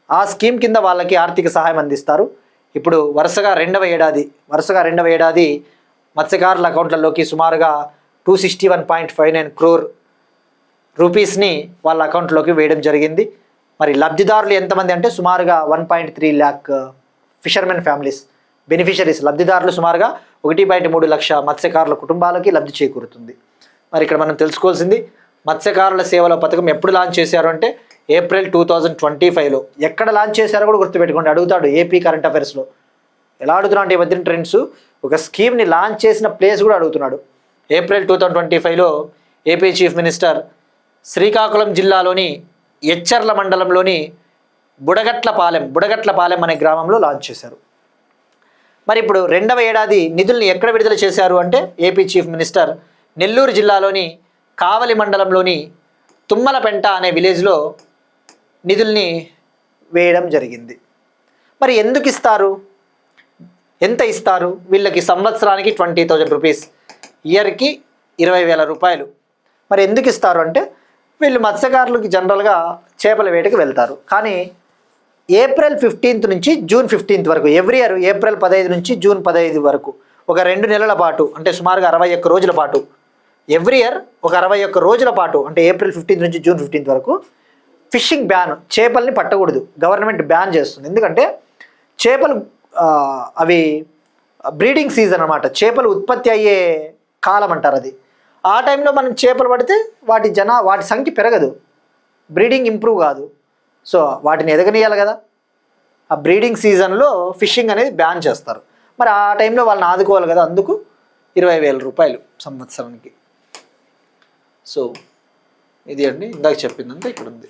ఆ స్కీమ్ కింద వాళ్ళకి ఆర్థిక సహాయం అందిస్తారు. ఇప్పుడు వరుసగా రెండవ ఏడాది మత్స్యకారుల అకౌంట్లలోకి సుమారుగా 261.59 crore రూపీస్ని వాళ్ళ అకౌంట్లోకి వేయడం జరిగింది. మరి లబ్ధిదారులు ఎంతమంది అంటే సుమారుగా 1.3 lakh ఫిషర్మెన్ ఫ్యామిలీస్ బెనిఫిషరీస్. లబ్ధిదారులు సుమారుగా 1.3 లక్ష మత్స్యకారుల కుటుంబాలకి లబ్ధి చేకూరుతుంది. మరి ఇక్కడ మనం తెలుసుకోవాల్సింది, మత్స్యకారుల సేవల పథకం ఎప్పుడు లాంచ్ చేశారు అంటే ఏప్రిల్ 2025లో. ఎక్కడ లాంచ్ చేశారో కూడా గుర్తుపెట్టుకోండి, అడుగుతాడు ఏపీ కరెంట్ అఫైర్స్లో. ఎలా అడుగుతున్నాడు అంటే ఈ మధ్యన ట్రెండ్స్, ఒక స్కీమ్ని లాంచ్ చేసిన ప్లేస్ కూడా అడుగుతున్నాడు. ఏప్రిల్ 2025లో ఏపీ చీఫ్ మినిస్టర్ శ్రీకాకుళం జిల్లాలోని ఎచ్చర్ల మండలంలోని బుడగట్లపాలెం అనే గ్రామంలో లాంచ్ చేశారు. మరి ఇప్పుడు రెండవ ఏడాది నిధుల్ని ఎక్కడ విడుదల చేశారు అంటే ఏపీ చీఫ్ మినిస్టర్ నెల్లూరు జిల్లాలోని కావలి మండలంలోని తుమ్మలపెంట అనే విలేజ్లో నిధుల్ని వేయడం జరిగింది. మరి ఎందుకు ఇస్తారు, ఎంత ఇస్తారు? వీళ్ళకి సంవత్సరానికి 20,000 రూపీస్, ఇయర్కి 20,000 రూపాయలు. మరి ఎందుకు ఇస్తారు అంటే వీళ్ళు మత్స్యకారులకి జనరల్గా చేపల వేటకి వెళ్తారు, కానీ ఏప్రిల్ 15th నుంచి జూన్ 15th వరకు, ఎవ్రీ ఇయర్ ఏప్రిల్ 15 నుంచి జూన్ 15 వరకు ఒక 2 నెలల పాటు, అంటే సుమారుగా 61 రోజుల పాటు, ఎవ్రీ ఇయర్ ఒక 61 రోజుల పాటు, అంటే ఏప్రిల్ 15 నుంచి జూన్ 15 వరకు ఫిషింగ్ బ్యాన్, చేపల్ని పట్టకూడదు, గవర్నమెంట్ బ్యాన్ చేస్తుంది. ఎందుకంటే చేపలు అవి బ్రీడింగ్ సీజన్ అన్నమాట, చేపలు ఉత్పత్తి అయ్యే కాలం అంటారు అది. ఆ టైంలో మనం చేపలు పడితే వాటి సంఖ్య పెరగదు, బ్రీడింగ్ ఇంప్రూవ్ కాదు. సో వాటిని ఎదగనీయాలి కదా, ఆ బ్రీడింగ్ సీజన్లో ఫిషింగ్ అనేది బ్యాన్ చేస్తారు. మరి ఆ టైంలో వాళ్ళని ఆదుకోవాలి కదా, అందుకు 20,000 రూపాయలు సంవత్సరానికి. సో ఇది అండి ఇందాక చెప్పిందంతా ఇక్కడ ఉంది.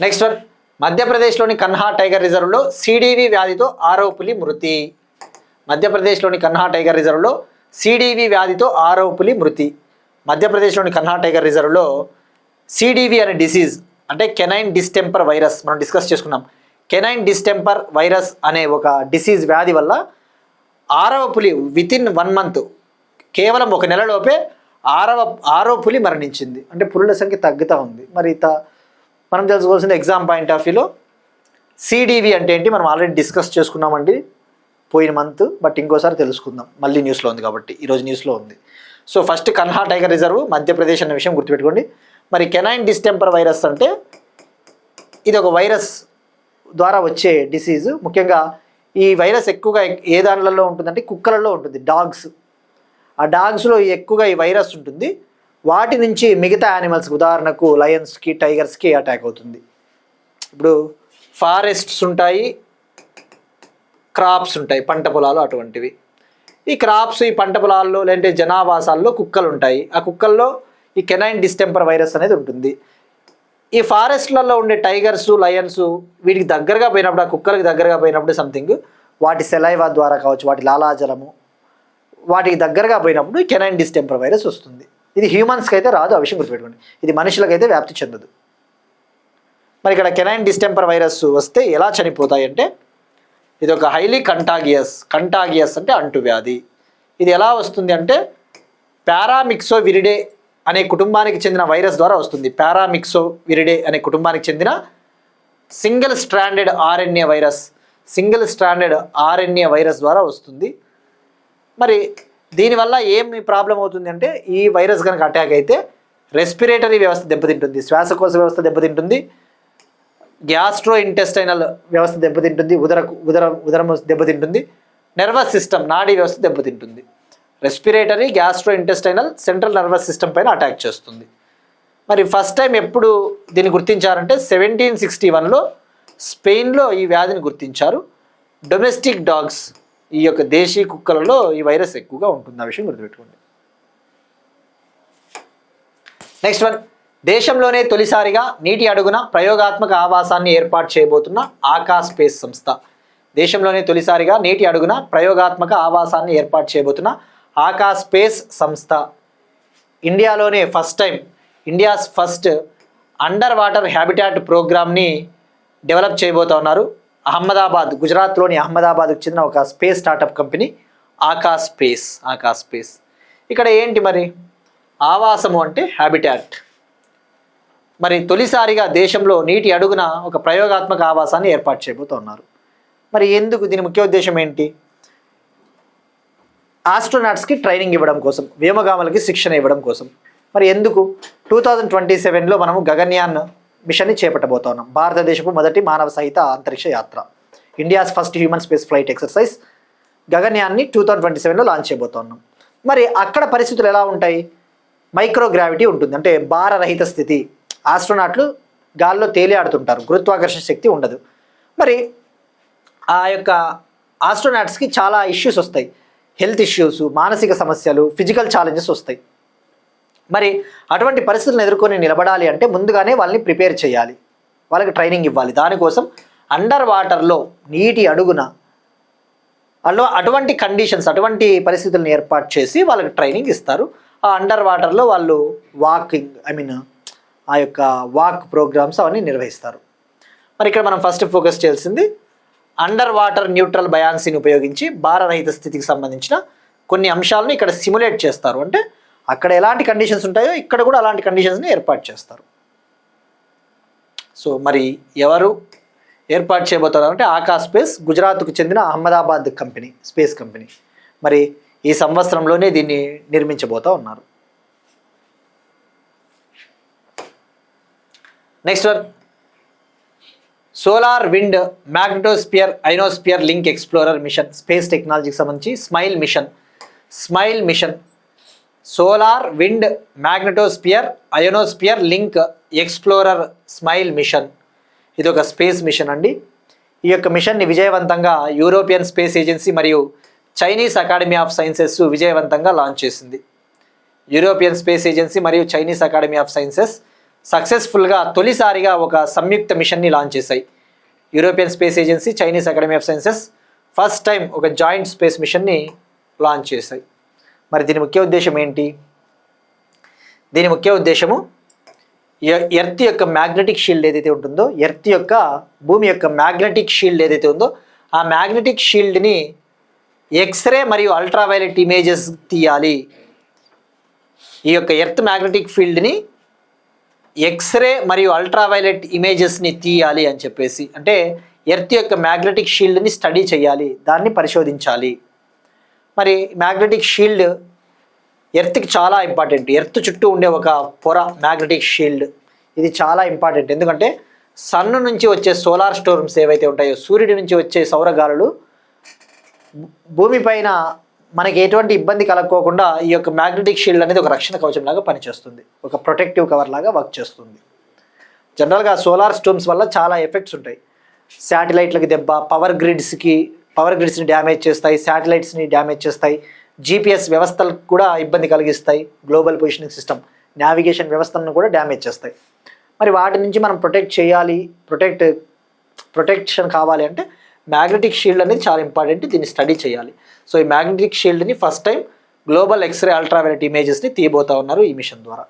నెక్స్ట్ వన్, మధ్యప్రదేశ్లోని కన్హా టైగర్ రిజర్వ్లో సిడివి వ్యాధితో 6వ పులి మృతి. మధ్యప్రదేశ్లోని కన్హా టైగర్ రిజర్వ్లో సిడివి వ్యాధితో 6వ పులి మృతి. మధ్యప్రదేశ్లోని కన్హా టైగర్ రిజర్వ్లో సిడివి అనే డిసీజ్, అంటే కెనైన్ డిస్టెంపర్ వైరస్, మనం డిస్కస్ చేసుకున్నాం. కెనైన్ డిస్టెంపర్ వైరస్ అనే ఒక డిసీజ్ వ్యాధి వల్ల 6వ పులి వితిన్ 1 month, కేవలం 1 నెలలోపే 6వ పులి మరణించింది. అంటే పులుల సంఖ్య తగ్గుతూ ఉంది. మరి మనం తెలుసుకోవాల్సిన ఎగ్జామ్ పాయింట్ ఆఫ్ వ్యూలో సిడివి అంటే ఏంటి మనం ఆల్రెడీ డిస్కస్ చేసుకున్నామండి పోయిన మంత్, బట్ ఇంకోసారి తెలుసుకుందాం, మళ్ళీ న్యూస్లో ఉంది కాబట్టి, ఈరోజు న్యూస్లో ఉంది. So first Kanha tiger reserve Madhya Pradesh అనే విషయం గుర్తుపెట్టుకోండి. మరి కెనైన్ డిస్టెంపర్ వైరస్ అంటే ఇది ఒక వైరస్ ద్వారా వచ్చే డిసీజు. ముఖ్యంగా ఈ వైరస్ ఎక్కువగా ఏ దానిలలో ఉంటుందంటే కుక్కలలో ఉంటుంది, డాగ్స్. ఆ డాగ్స్లో ఎక్కువగా ఈ వైరస్ ఉంటుంది. వాటి నుంచి మిగతా యానిమల్స్కి, ఉదాహరణకు లయన్స్కి, టైగర్స్కి అటాక్ అవుతుంది. ఇప్పుడు ఫారెస్ట్స్ ఉంటాయి, క్రాప్స్ ఉంటాయి, పంట పొలాలు అటువంటివి. ఈ క్రాప్స్, ఈ పంట పొలాల్లో లేదంటే జనావాసాల్లో కుక్కలు ఉంటాయి. ఆ కుక్కల్లో ఈ కెనైన్ డిస్టెంపర్ వైరస్ అనేది ఉంటుంది. ఈ ఫారెస్ట్లలో ఉండే టైగర్స్, లయన్స్ వీటికి దగ్గరగా పోయినప్పుడు, ఆ కుక్కలకి దగ్గరగా పోయినప్పుడు సంథింగ్ వాటి సెలైవా ద్వారా కావచ్చు, వాటి లాలాజలము వాటికి దగ్గరగా పోయినప్పుడు కెనైన్ డిస్టెంపర్ వైరస్ వస్తుంది. ఇది హ్యూమన్స్కి అయితే రాదు, ఆ విషయం గుర్తుపెట్టుకోండి. ఇది మనుషులకైతే వ్యాప్తి చెందదు. మరి ఇక్కడ కెనైన్ డిస్టెంపర్ వైరస్ వస్తే ఎలా చనిపోతాయి అంటే, ఇది ఒక హైలీ కంటాగియస్ అంటే అంటువ్యాధి. ఇది ఎలా వస్తుంది అంటే పారామిక్సోవిరిడే అనే కుటుంబానికి చెందిన వైరస్ ద్వారా వస్తుంది. పారామిక్సోవిరిడే అనే కుటుంబానికి చెందిన సింగిల్ స్ట్రాండెడ్ ఆర్ఎన్ఏ వైరస్ ద్వారా వస్తుంది. మరి దీనివల్ల ఏమి ప్రాబ్లం అవుతుంది అంటే, ఈ వైరస్ కనుక అటాక్ అయితే రెస్పిరేటరీ వ్యవస్థ దెబ్బతింటుంది, శ్వాసకోశ వ్యవస్థ దెబ్బతింటుంది, గ్యాస్ట్రో ఇంటెస్టైనల్ వ్యవస్థ దెబ్బతింటుంది, ఉదరం దెబ్బతింటుంది, నర్వస్ సిస్టమ్ నాడీ వ్యవస్థ దెబ్బతింటుంది. Respiratory, gastro intestinal, central nervous system పైన అటాక్ చేస్తుంది. మరి ఫస్ట్ టైం ఎప్పుడు దీన్ని గుర్తించారంటే 1761లో స్పెయిన్లో ఈ వ్యాధిని గుర్తించారు. డొమెస్టిక్ డాగ్స్, ఈ యొక్క దేశీ కుక్కలలో ఈ వైరస్ ఎక్కువగా ఉంటుంది. ఆ విషయం గుర్తుపెట్టుకోండి. నెక్స్ట్ వన్, దేశంలోనే తొలిసారిగా నీటి అడుగున ప్రయోగాత్మక ఆవాసాన్ని ఏర్పాటు చేయబోతున్న ఆకాశ్ స్పేస్ సంస్థ. దేశంలోనే తొలిసారిగా నీటి అడుగున ప్రయోగాత్మక ఆవాసాన్ని ఏర్పాటు చేయబోతున్న ఆకాశ్ స్పేస్ సంస్థ ఇండియాలోనే India's first under water habitat ప్రోగ్రామ్ని డెవలప్ చేయబోతా ఉన్నారు. గుజరాత్లోని అహ్మదాబాద్కు చెందిన ఒక space startup company Akash space. ఇక్కడ ఏంటి మరి ఆవాసము అంటే హ్యాబిటాట్. మరి తొలిసారిగా దేశంలో నీటి అడుగున ఒక ప్రయోగాత్మక ఆవాసాన్ని ఏర్పాటు చేయబోతూ ఉన్నారు. మరి ఎందుకు, దీని ముఖ్య ఉద్దేశం ఏంటి? ఆస్ట్రోనాట్స్కి ట్రైనింగ్ ఇవ్వడం కోసం, వ్యోమగాములకి శిక్షణ ఇవ్వడం కోసం. మరి ఎందుకు 2027లో మనము గగన్యాన్ మిషన్ని చేపట్టబోతా ఉన్నాం. భారతదేశపు మొదటి మానవ సహిత అంతరిక్ష యాత్ర, India's first human space flight exercise గగన్యాన్ని 2027లో లాంచ్ చేయబోతా ఉన్నాం. మరి అక్కడ పరిస్థితులు ఎలా ఉంటాయి? మైక్రోగ్రావిటీ ఉంటుంది, అంటే భారరహిత స్థితి. ఆస్ట్రోనాట్లు గాల్లో తేలియాడుతుంటారు, గురుత్వాకర్షణ శక్తి ఉండదు. మరి ఆ యొక్క ఆస్ట్రోనాట్స్కి చాలా ఇష్యూస్ వస్తాయి, హెల్త్ ఇష్యూస్, మానసిక సమస్యలు, ఫిజికల్ ఛాలెంజెస్ వస్తాయి. మరి అటువంటి పరిస్థితులను ఎదుర్కొని నిలబడాలి అంటే ముందుగానే వాళ్ళని ప్రిపేర్ చేయాలి, వాళ్ళకి ట్రైనింగ్ ఇవ్వాలి. దానికోసం అండర్ వాటర్లో, నీటి అడుగున అటువంటి కండిషన్స్, అటువంటి పరిస్థితులను ఏర్పాటు చేసి వాళ్ళకి ట్రైనింగ్ ఇస్తారు. ఆ అండర్ వాటర్లో వాళ్ళు ఆ యొక్క వాక్ ప్రోగ్రామ్స్ అవన్నీ నిర్వహిస్తారు. మరి ఇక్కడ మనం ఫస్ట్ ఫోకస్ చేయాల్సింది అండర్ వాటర్ న్యూట్రల్ బయాన్సీని ఉపయోగించి భారరహిత స్థితికి సంబంధించిన కొన్ని అంశాలను ఇక్కడ సిమ్యులేట్ చేస్తారు. అంటే అక్కడ ఎలాంటి కండిషన్స్ ఉంటాయో ఇక్కడ కూడా అలాంటి కండిషన్స్ని ఏర్పాటు చేస్తారు. సో మరి ఎవరు ఏర్పాటు చేయబోతున్నారు అంటే ఆకాశ్ స్పేస్, గుజరాత్కు చెందిన అహ్మదాబాద్ కంపెనీ, స్పేస్ కంపెనీ. మరి ఈ సంవత్సరంలోనే దీన్ని నిర్మించబోతూ ఉన్నారు. Next one, solar wind magnetosphere ionosphere link explorer mission, space టెక్నాలజీకి సంబంధించి SMILE mission solar wind magnetosphere ionosphere link explorer SMILE mission. ఇది ఒక స్పేస్ మిషన్ అండి. ఈ యొక్క మిషన్ని విజయవంతంగా యూరోపియన్ స్పేస్ ఏజెన్సీ మరియు చైనీస్ అకాడమీ ఆఫ్ సైన్సెస్ విజయవంతంగా లాంచ్ చేసింది. యూరోపియన్ స్పేస్ ఏజెన్సీ మరియు చైనీస్ అకాడమీ ఆఫ్ సైన్సెస్ సక్సెస్ఫుల్గా తొలిసారిగా ఒక సంయుక్త మిషన్ని లాంచ్ చేశాయి. European space agency, Chinese academy of sciences first time ఒక జాయింట్ స్పేస్ మిషన్ని లాంచ్ చేశాయి. మరి దీని ముఖ్య ఉద్దేశం ఏంటి? దీని ముఖ్య ఉద్దేశము ఎర్త్ యొక్క మ్యాగ్నెటిక్ షీల్డ్ ఏదైతే ఉంటుందో, భూమి యొక్క మ్యాగ్నెటిక్ షీల్డ్ ఏదైతే ఉందో, ఆ మ్యాగ్నెటిక్ షీల్డ్ని ఎక్స్రే మరియు అల్ట్రావైలెట్ ఇమేజెస్ తీయాలి. ఈ యొక్క ఎర్త్ మ్యాగ్నెటిక్ ఫీల్డ్ని ఎక్స్రే మరియు అల్ట్రావైలెట్ ఇమేజెస్ని తీయాలి అని చెప్పేసి, అంటే ఎర్త్ యొక్క మ్యాగ్నెటిక్ షీల్డ్ని స్టడీ చేయాలి, దాన్ని పరిశోధించాలి. మరి మ్యాగ్నెటిక్ షీల్డ్ ఎర్త్కి చాలా ఇంపార్టెంట్. ఎర్త్ చుట్టూ ఉండే ఒక పొర మ్యాగ్నెటిక్ షీల్డ్, ఇది చాలా ఇంపార్టెంట్. ఎందుకంటే సన్ నుంచి వచ్చే సోలార్ స్టోర్మ్స్ ఏవైతే ఉంటాయో, సూర్యుడి నుంచి వచ్చే సౌరగాలులు భూమిపైన మనకి ఎటువంటి ఇబ్బంది కలగకోకుండా ఈ యొక్క మ్యాగ్నెటిక్ షీల్డ్ అనేది ఒక రక్షణ కవచం లాగా పనిచేస్తుంది, ఒక ప్రొటెక్టివ్ కవర్ లాగా వర్క్ చేస్తుంది. జనరల్గా సోలార్ స్టోమ్స్ వల్ల చాలా ఎఫెక్ట్స్ ఉంటాయి. శాటిలైట్లకి దెబ్బ, పవర్ గ్రిడ్స్ని డ్యామేజ్ చేస్తాయి, శాటిలైట్స్ని డ్యామేజ్ చేస్తాయి, జీపీఎస్ వ్యవస్థలకు కూడా ఇబ్బంది కలిగిస్తాయి, గ్లోబల్ పొజిషనింగ్ సిస్టమ్ నావిగేషన్ వ్యవస్థలను కూడా డ్యామేజ్ చేస్తాయి. మరి వాటి నుంచి మనం ప్రొటెక్షన్ కావాలి అంటే మ్యాగ్నెటిక్ షీల్డ్ అనేది చాలా ఇంపార్టెంట్, దీన్ని స్టడీ చేయాలి. సో ఈ మ్యాగ్నెటిక్ షీల్డ్ని first time global X ray ultraviolet ఇమేజెస్ని తీయబోతా ఉన్నారు ఈ మిషన్ ద్వారా.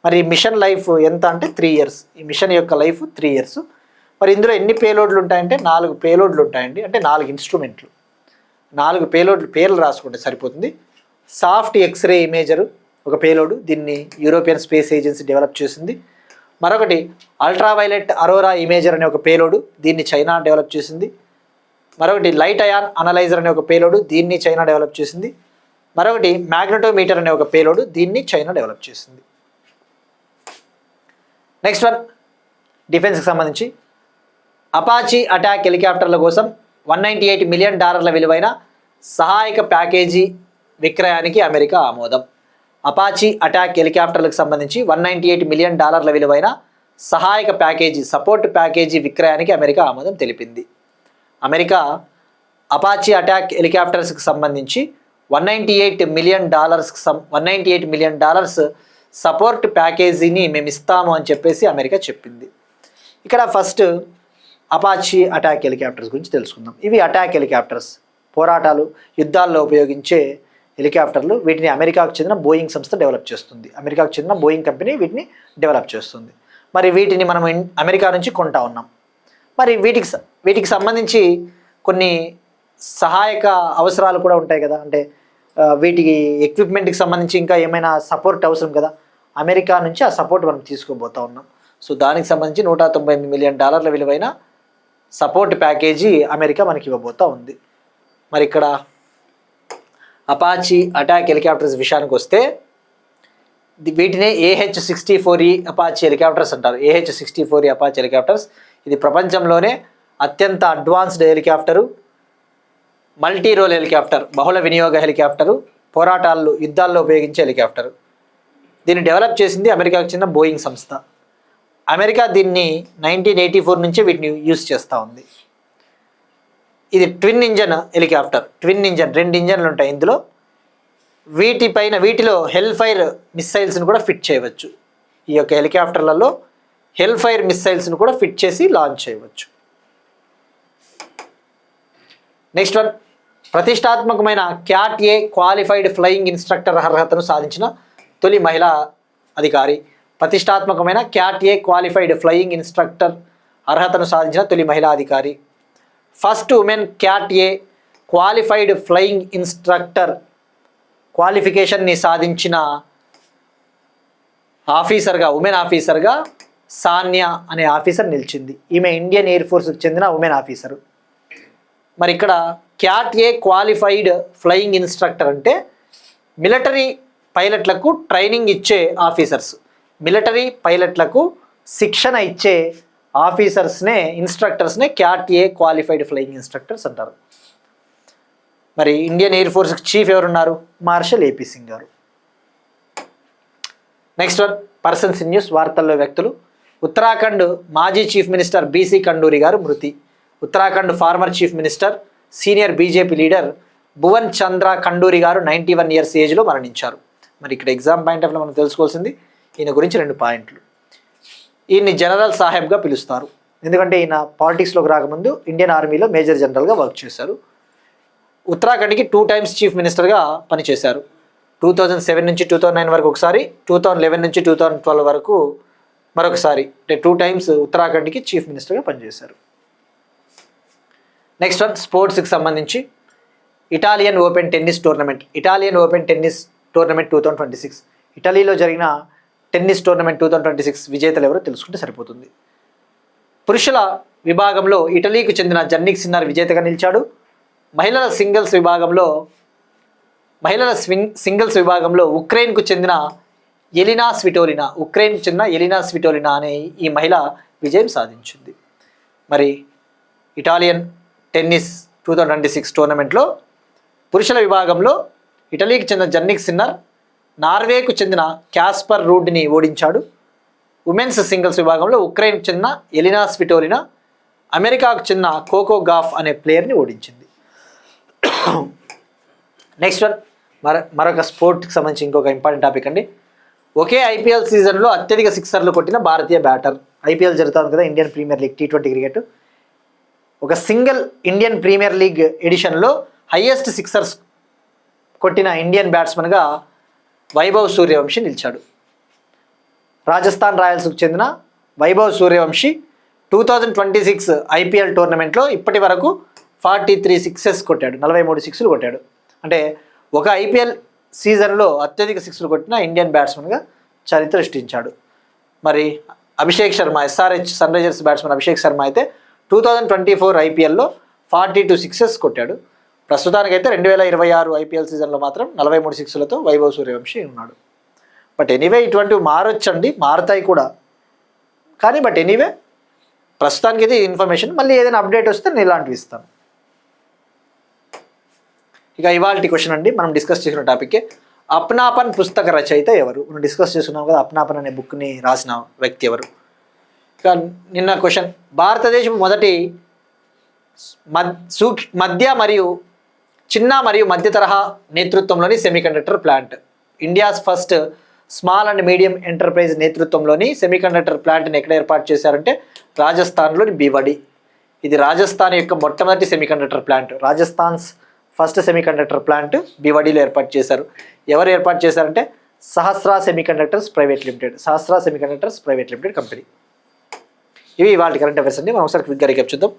మరి ఈ మిషన్ లైఫ్ ఎంత అంటే 3 years. ఈ మిషన్ యొక్క లైఫ్ 3 years. మరి ఇందులో ఎన్ని పేలోడ్లు ఉంటాయంటే 4 పేలోడ్లు ఉంటాయండి, అంటే 4 ఇన్స్ట్రుమెంట్లు. 4 పేలోడ్లు పేర్లు రాసుకుంటే సరిపోతుంది. సాఫ్ట్ ఎక్స్రే ఇమేజరు ఒక పేలోడు, దీన్ని యూరోపియన్ స్పేస్ ఏజెన్సీ డెవలప్ చేసింది. మరొకటి అల్ట్రావైలెట్ అరోరా ఇమేజర్ అనే ఒక పేలోడు, దీన్ని చైనా డెవలప్ చేసింది. మరొకటి లైట్ అయాన్ అనలైజర్ అనే ఒక పేలోడు, దీన్ని చైనా డెవలప్ చేసింది. మరొకటి మ్యాగ్నెటోమీటర్ అనే ఒక పేలోడు, దీన్ని చైనా డెవలప్ చేసింది. నెక్స్ట్ వన్ డిఫెన్స్కి సంబంధించి అపాచీ అటాక్ హెలికాప్టర్ల కోసం $198 million విలువైన సహాయక ప్యాకేజీ విక్రయానికి అమెరికా ఆమోదం. అపాచీ అటాక్ హెలికాప్టర్లకు సంబంధించి $198 million విలువైన సహాయక ప్యాకేజీ సపోర్ట్ ప్యాకేజీ విక్రయానికి అమెరికా ఆమోదం తెలిపింది. అమెరికా అపాచీ అటాక్ హెలికాప్టర్స్కి సంబంధించి $198 million సపోర్ట్ ప్యాకేజీని మేము ఇస్తాము అని చెప్పేసి అమెరికా చెప్పింది. ఇక్కడ ఫస్ట్ అపాచీ అటాక్ హెలికాప్టర్స్ గురించి తెలుసుకుందాం. ఇవి అటాక్ హెలికాప్టర్స్, పోరాటాలు యుద్ధాల్లో ఉపయోగించే హెలికాప్టర్లు. వీటిని అమెరికాకు చెందిన బోయింగ్ సంస్థ డెవలప్ చేస్తుంది. అమెరికాకు చెందిన బోయింగ్ కంపెనీ వీటిని డెవలప్ చేస్తుంది. మరి వీటిని మనం అమెరికా నుంచి కొంటా ఉన్నాం. మరి వీటికి సంబంధించి కొన్ని సహాయక అవసరాలు కూడా ఉంటాయి కదా, అంటే వీటికి ఎక్విప్మెంట్కి సంబంధించి ఇంకా ఏమైనా సపోర్ట్ అవసరం కదా. అమెరికా నుంచి ఆ సపోర్ట్ మనం తీసుకోబోతా ఉన్నాం. సో దానికి సంబంధించి $198 million విలువైన సపోర్ట్ ప్యాకేజీ అమెరికా మనకి ఇవ్వబోతా ఉంది. మరి ఇక్కడ అపాచీ అటాక్ హెలికాప్టర్స్ విషయానికి వస్తే వీటినే AH-64E అపాచీ హెలికాప్టర్స్ అంటారు. AH-64E అపాచీ హెలికాప్టర్స్ ఇది ప్రపంచంలోనే అత్యంత advanced helicopter, multi role helicopter, బహుళ వినియోగ హెలికాప్టరు, పోరాటాల్లో యుద్ధాల్లో ఉపయోగించే హెలికాప్టరు. దీన్ని డెవలప్ చేసింది అమెరికాకు చెందిన బోయింగ్ సంస్థ. అమెరికా దీన్ని 1984 నుంచి వీటిని యూజ్ చేస్తూ ఉంది. ఇది twin engine helicopter. Twin engine, 2 ఇంజన్లు ఉంటాయి ఇందులో. వీటిలో హెల్ఫైర్ మిస్సైల్స్ని కూడా ఫిట్ చేయవచ్చు. ఈ యొక్క హెలికాప్టర్లలో హెల్ఫైర్ మిస్సైల్స్ని కూడా ఫిట్ చేసి లాంచ్ చేయవచ్చు. నెక్స్ట్ వన్ ప్రతిష్టాత్మకమైన Cat A qualified flying instructor అర్హతను సాధించిన తొలి మహిళా అధికారి. ప్రతిష్టాత్మకమైన Cat A qualified flying instructor అర్హతను సాధించిన తొలి మహిళా అధికారి. First women Cat A qualified flying instructor క్వాలిఫికేషన్ని సాధించిన ఉమెన్ ఆఫీసర్గా సాన్యా అనే ఆఫీసర్ నిలిచింది. ఈమె ఇండియన్ ఎయిర్ ఫోర్స్కి చెందిన ఉమెన్ ఆఫీసరు. మరి ఇక్కడ Cat A qualified flying instructor అంటే మిలిటరీ పైలట్లకు ట్రైనింగ్ ఇచ్చే ఆఫీసర్స్, మిలిటరీ పైలట్లకు శిక్షణ ఇచ్చే ఆఫీసర్స్నే, ఇన్స్ట్రక్టర్స్నే Cat A qualified flying instructors అంటారు. మరి ఇండియన్ ఎయిర్ ఫోర్స్కి చీఫ్ ఎవరున్నారు? మార్షల్ ఏపీ సింగ్ గారు. Next one persons in news, వార్తల్లో వ్యక్తులు. ఉత్తరాఖండ్ మాజీ చీఫ్ మినిస్టర్ బీసీ కండూరి గారు మృతి. Uttarakhand former chief minister, senior BJP leader Bhuvan Chandra Khanduri గారు 91 years ఏజ్లో మరణించారు. మరి ఇక్కడ ఎగ్జామ్ పాయింట్ ఆఫ్ మనం తెలుసుకోవాల్సింది ఈయన గురించి 2 పాయింట్లు. ఈయన్ని జనరల్ సాహెబ్గా పిలుస్తారు, ఎందుకంటే ఈయన పాలిటిక్స్లోకి రాకముందు ఇండియన్ ఆర్మీలో మేజర్ జనరల్గా వర్క్ చేశారు. ఉత్తరాఖండ్కి 2 times చీఫ్ మినిస్టర్గా పనిచేశారు. 2007 నుంచి 2009 వరకు ఒకసారి, 2011 నుంచి 2012 వరకు మరొకసారి, అంటే 2 times ఉత్తరాఖండ్కి చీఫ్ మినిస్టర్గా పనిచేశారు. నెక్స్ట్ వన్ స్పోర్ట్స్కి సంబంధించి Italian Open tennis tournament. Italian Open tennis tournament 2026 ఇటలీలో జరిగిన టెన్నిస్ టోర్నమెంట్ 2026 విజేతలు ఎవరో తెలుసుకుంటే సరిపోతుంది. పురుషుల విభాగంలో ఇటలీకి చెందిన జన్నిక్ సిన్నర్ విజేతగా నిలిచాడు. మహిళల సింగిల్స్ విభాగంలో ఉక్రెయిన్కు చెందిన ఎలినా స్విటోలినా అనే ఈ మహిళ విజయం సాధించింది. మరి ఇటాలియన్ టెన్నిస్ 2026 టోర్నమెంట్లో పురుషుల విభాగంలో ఇటలీకి చెందిన జన్నిక్ సిన్నర్ నార్వేకు చెందిన క్యాస్పర్ రూడ్ని ఓడించాడు. ఉమెన్స్ సింగిల్స్ విభాగంలో ఉక్రెయిన్కు చెందిన ఎలినా స్విటోలినా అమెరికాకు చెందిన కోకో గాఫ్ అనే ప్లేయర్ని ఓడించింది. నెక్స్ట్ వన్ మరొక స్పోర్ట్కి సంబంధించి ఇంకొక ఇంపార్టెంట్ టాపిక్ అండి. ఒకే ఐపీఎల్ సీజన్లో అత్యధిక సిక్సర్లు కొట్టిన భారతీయ బ్యాటర్. ఐపీఎల్ జరుగుతుంది కదా, Indian Premier League T20 cricket. ఒక సింగిల్ ఇండియన్ ప్రీమియర్ లీగ్ ఎడిషన్లో హైయెస్ట్ సిక్సర్స్ కొట్టిన ఇండియన్ బ్యాట్స్మెన్గా వైభవ్ సూర్యవంశీ నిలిచాడు. రాజస్థాన్ రాయల్స్కు చెందిన వైభవ్ సూర్యవంశీ 2026 ఐపీఎల్ టోర్నమెంట్లో ఇప్పటి వరకు 43 సిక్సెస్ కొట్టాడు, 43 సిక్స్లు కొట్టాడు. అంటే ఒక ఐపీఎల్ సీజన్లో అత్యధిక సిక్స్లు కొట్టిన ఇండియన్ బ్యాట్స్మెన్గా చరిత్ర సృష్టించాడు. మరి Abhishek Sharma, SRH Sunrisers batsmen Abhishek Sharma అయితే 2024 ఐపీఎల్లో 42 సిక్సెస్ కొట్టాడు. ప్రస్తుతానికైతే 2026 ఐపీఎల్ సీజన్లో మాత్రం 43 సిక్స్లతో వైభవ్ సూర్యవంశీ ఉన్నాడు. బట్ ఎనీవే ఇటువంటివి మారొచ్చండి, మారుతాయి కూడా. కానీ బట్ ఎనీవే ప్రస్తుతానికి ఇది ఇన్ఫర్మేషన్. మళ్ళీ ఏదైనా అప్డేట్ వస్తే నేను ఇలాంటివి ఇస్తాను. ఇక ఇవాళ క్వశ్చన్ అండి, మనం డిస్కస్ చేసిన టాపిక్కే అప్నాపన్ పుస్తక రచయిత ఎవరు. మనం డిస్కస్ చేస్తున్నాం కదా, అప్నాపన్ అనే బుక్ని రాసిన వ్యక్తి ఎవరు. ఇక నిన్న క్వశ్చన్, భారతదేశం మొదటి మధ్య మరియు చిన్న మరియు మధ్య తరహా నేతృత్వంలోని semiconductor plant. India's first small and medium enterprise నేతృత్వంలోని సెమీకండక్టర్ ప్లాంట్ని ఎక్కడ ఏర్పాటు చేశారంటే రాజస్థాన్లోని భివడి. ఇది రాజస్థాన్ యొక్క మొట్టమొదటి semiconductor plant. Rajasthan's first semiconductor plant భివడిలో ఏర్పాటు చేశారు. ఎవరు ఏర్పాటు చేశారంటే Sahasra semiconductors private limited. Sahasra semiconductors private limited company. ఇవి ఇవాళ కరెంట్ అఫైర్స్ అండి. మనం ఒకసారి క్విక్గా రీక్యాప్ చూద్దాం.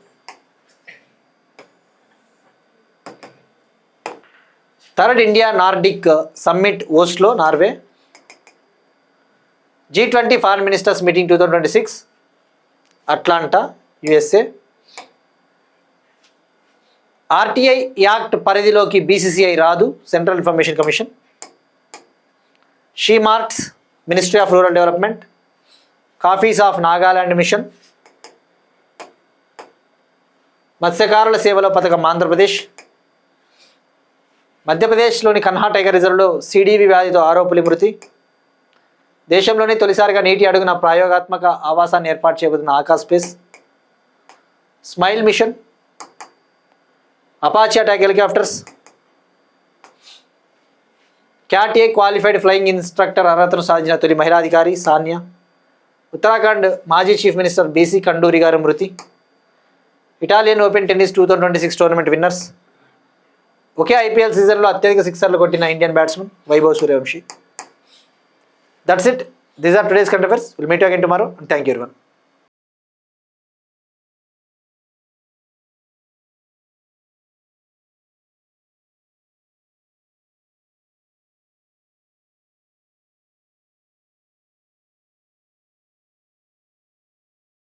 Third India Nordic summit Oslo, Norway. G20 foreign ministers meeting 2026 Atlanta, USA. RTI act పరిధిలోకి BCCI రాదు, central information commission. She marks, ministry of rural development. Coffees of Nagaland mission. మత్స్యకారుల సేవలో పథకం ఆంధ్రప్రదేశ్. మధ్యప్రదేశ్లోని కన్హా టైగర్ రిజర్వ్లో CDV వ్యాధితో ఆరోపులు మృతి. దేశంలోని తొలిసారిగా నీటి అడుగున ప్రయోగాత్మక ఆవాసాన్ని ఏర్పాటు చేయబోతున్న Aakash space. Smile mission. Apache attack helicopters. CAT A qualified flying instructor అర్హతను సాధించిన తొలి మహిళా అధికారి సాన్యా. ఉత్తరాఖండ్ మాజీ చీఫ్ మినిస్టర్ BC కండూరి గారు మృతి. Italian Open tennis 2026 tournament winners. ఒకే ఐపీఎల్ సీజన్లో అత్యధిక సిక్సర్లు కొట్టిన Indian batsmen Vaibhav Suryavanshi. That's it. These are today's current affairs. We'll meet you again tomorrow, and thank you everyone.